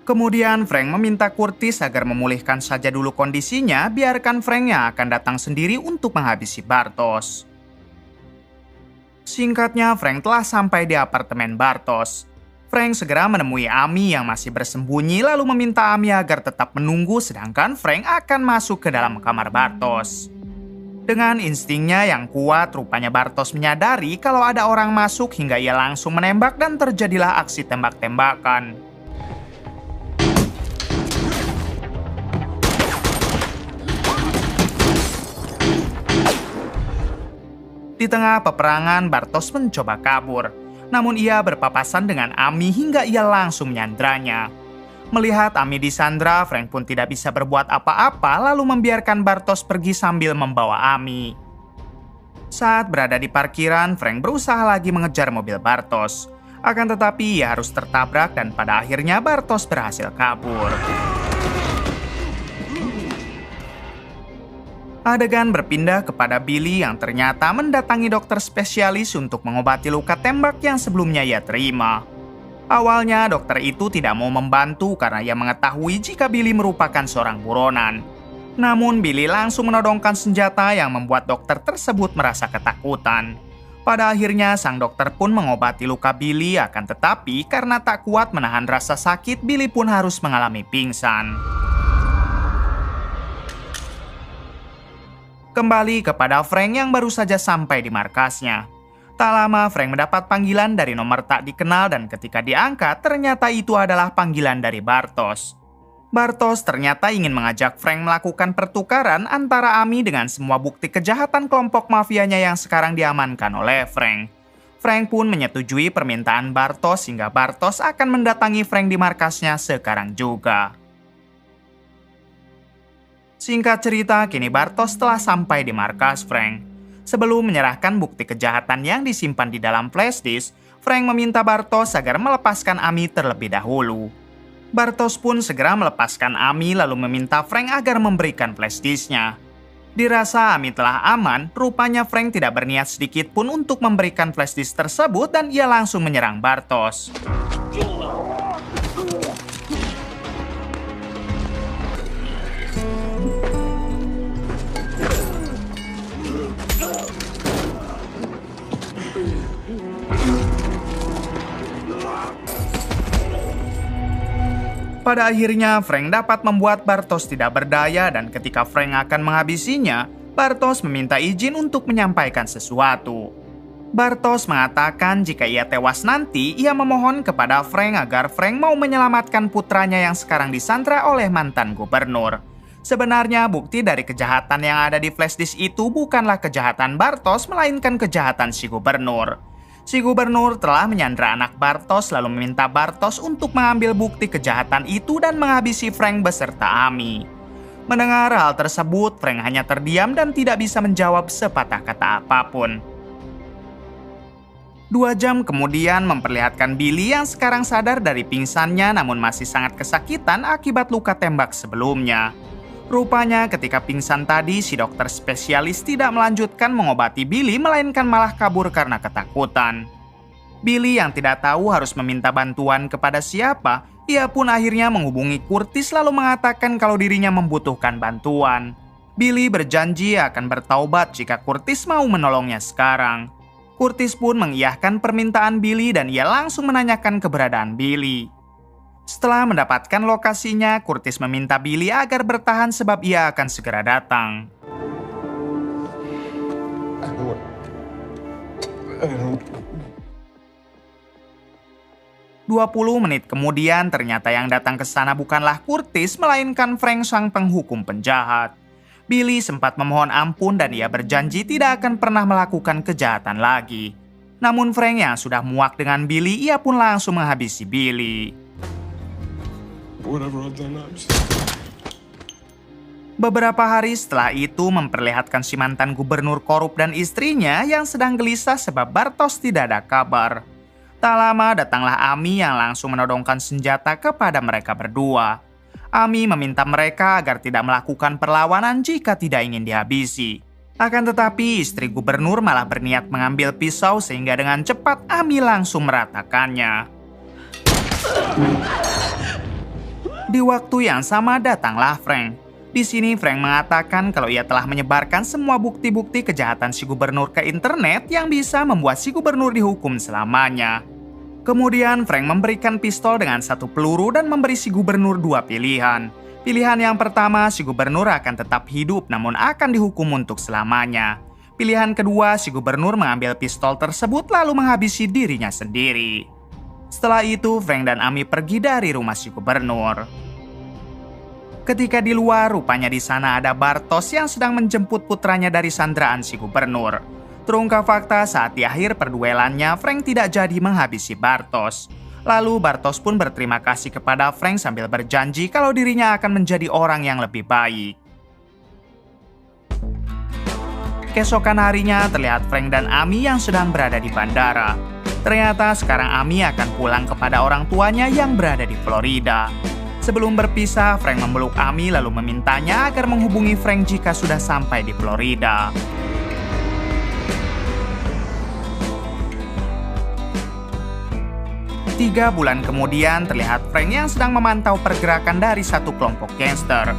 Kemudian Frank meminta Curtis agar memulihkan saja dulu kondisinya, biarkan Frank yang akan datang sendiri untuk menghabisi Bartos. Singkatnya, Frank telah sampai di apartemen Bartos. Frank segera menemui Ami yang masih bersembunyi lalu meminta Ami agar tetap menunggu sedangkan Frank akan masuk ke dalam kamar Bartos. Dengan instingnya yang kuat, rupanya Bartos menyadari kalau ada orang masuk hingga ia langsung menembak dan terjadilah aksi tembak-tembakan. Di tengah peperangan, Bartos mencoba kabur. Namun ia berpapasan dengan Ami hingga ia langsung menyandranya. Melihat Ami disandra, Frank pun tidak bisa berbuat apa-apa lalu membiarkan Bartos pergi sambil membawa Ami. Saat berada di parkiran, Frank berusaha lagi mengejar mobil Bartos. Akan tetapi ia harus tertabrak dan pada akhirnya Bartos berhasil kabur. Adegan berpindah kepada Billy yang ternyata mendatangi dokter spesialis untuk mengobati luka tembak yang sebelumnya ia terima. Awalnya dokter itu tidak mau membantu karena ia mengetahui jika Billy merupakan seorang buronan. Namun Billy langsung menodongkan senjata yang membuat dokter tersebut merasa ketakutan. Pada akhirnya sang dokter pun mengobati luka Billy, akan tetapi karena tak kuat menahan rasa sakit, Billy pun harus mengalami pingsan. Kembali kepada Frank yang baru saja sampai di markasnya. Tak lama Frank mendapat panggilan dari nomor tak dikenal dan ketika diangkat ternyata itu adalah panggilan dari Bartos. Bartos ternyata ingin mengajak Frank melakukan pertukaran antara Ami dengan semua bukti kejahatan kelompok mafianya yang sekarang diamankan oleh Frank. Frank pun menyetujui permintaan Bartos hingga Bartos akan mendatangi Frank di markasnya sekarang juga. Singkat cerita, kini Bartos telah sampai di markas Frank. Sebelum menyerahkan bukti kejahatan yang disimpan di dalam flash disk, Frank meminta Bartos agar melepaskan Ami terlebih dahulu. Bartos pun segera melepaskan Ami lalu meminta Frank agar memberikan flash disknya. Dirasa Ami telah aman, rupanya Frank tidak berniat sedikit pun untuk memberikan flash disk tersebut dan ia langsung menyerang Bartosz. Pada akhirnya, Frank dapat membuat Bartosz tidak berdaya dan ketika Frank akan menghabisinya, Bartosz meminta izin untuk menyampaikan sesuatu. Bartosz mengatakan jika ia tewas nanti, ia memohon kepada Frank agar Frank mau menyelamatkan putranya yang sekarang disandra oleh mantan gubernur. Sebenarnya bukti dari kejahatan yang ada di flash disk itu bukanlah kejahatan Bartosz, melainkan kejahatan si gubernur. Si gubernur telah menyandra anak Bartosz lalu meminta Bartosz untuk mengambil bukti kejahatan itu dan menghabisi Frank beserta Ami. Mendengar hal tersebut, Frank hanya terdiam dan tidak bisa menjawab sepatah kata apapun. 2 jam kemudian memperlihatkan Billy yang sekarang sadar dari pingsannya namun masih sangat kesakitan akibat luka tembak sebelumnya. Rupanya ketika pingsan tadi, si dokter spesialis tidak melanjutkan mengobati Billy, melainkan malah kabur karena ketakutan. Billy yang tidak tahu harus meminta bantuan kepada siapa, ia pun akhirnya menghubungi Curtis lalu mengatakan kalau dirinya membutuhkan bantuan. Billy berjanji akan bertaubat jika Curtis mau menolongnya sekarang. Curtis pun mengiyahkan permintaan Billy dan ia langsung menanyakan keberadaan Billy. Setelah mendapatkan lokasinya, Curtis meminta Billy agar bertahan sebab ia akan segera datang. 20 menit kemudian, ternyata yang datang ke sana bukanlah Curtis, melainkan Frank sang penghukum penjahat. Billy sempat memohon ampun dan ia berjanji tidak akan pernah melakukan kejahatan lagi. Namun Frank yang sudah muak dengan Billy, ia pun langsung menghabisi Billy. Beberapa hari setelah itu memperlihatkan si mantan gubernur korup dan istrinya yang sedang gelisah sebab Bartosz tidak ada kabar. Tak lama datanglah Ami yang langsung menodongkan senjata kepada mereka berdua. Ami meminta mereka agar tidak melakukan perlawanan jika tidak ingin dihabisi. Akan tetapi istri gubernur malah berniat mengambil pisau sehingga dengan cepat Ami langsung meratakannya. Di waktu yang sama datanglah Frank. Di sini Frank mengatakan kalau ia telah menyebarkan semua bukti-bukti kejahatan si gubernur ke internet yang bisa membuat si gubernur dihukum selamanya. Kemudian Frank memberikan pistol dengan 1 peluru dan memberi si gubernur 2 pilihan. Pilihan yang pertama, si gubernur akan tetap hidup namun akan dihukum untuk selamanya. Pilihan kedua, si gubernur mengambil pistol tersebut lalu menghabisi dirinya sendiri. Setelah itu, Frank dan Ami pergi dari rumah si gubernur. Ketika di luar, rupanya di sana ada Bartosz yang sedang menjemput putranya dari sandraan si gubernur. Terungkap fakta saat di akhir perduelannya, Frank tidak jadi menghabisi Bartosz. Lalu Bartosz pun berterima kasih kepada Frank sambil berjanji kalau dirinya akan menjadi orang yang lebih baik. Keesokan harinya terlihat Frank dan Ami yang sedang berada di bandara. Ternyata sekarang Ami akan pulang kepada orang tuanya yang berada di Florida. Sebelum berpisah, Frank memeluk Ami lalu memintanya agar menghubungi Frank jika sudah sampai di Florida. Tiga bulan kemudian terlihat Frank yang sedang memantau pergerakan dari satu kelompok gangster.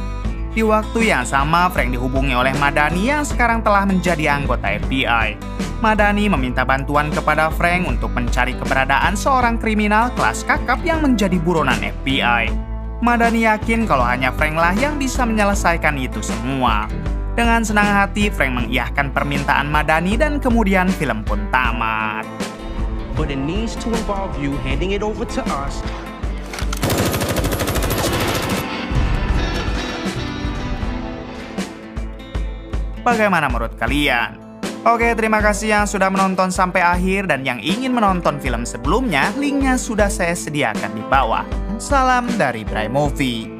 Di waktu yang sama, Frank dihubungi oleh Madani yang sekarang telah menjadi anggota FBI. Madani meminta bantuan kepada Frank untuk mencari keberadaan seorang kriminal kelas kakap yang menjadi buronan FBI. Madani yakin kalau hanya Frank lah yang bisa menyelesaikan itu semua. Dengan senang hati, Frank mengiyahkan permintaan Madani dan kemudian film pun tamat. But it needs to involve you handing it over to us. Bagaimana menurut kalian? Oke, terima kasih yang sudah menonton sampai akhir dan yang ingin menonton film sebelumnya, linknya sudah saya sediakan di bawah. Salam dari Bray Movie.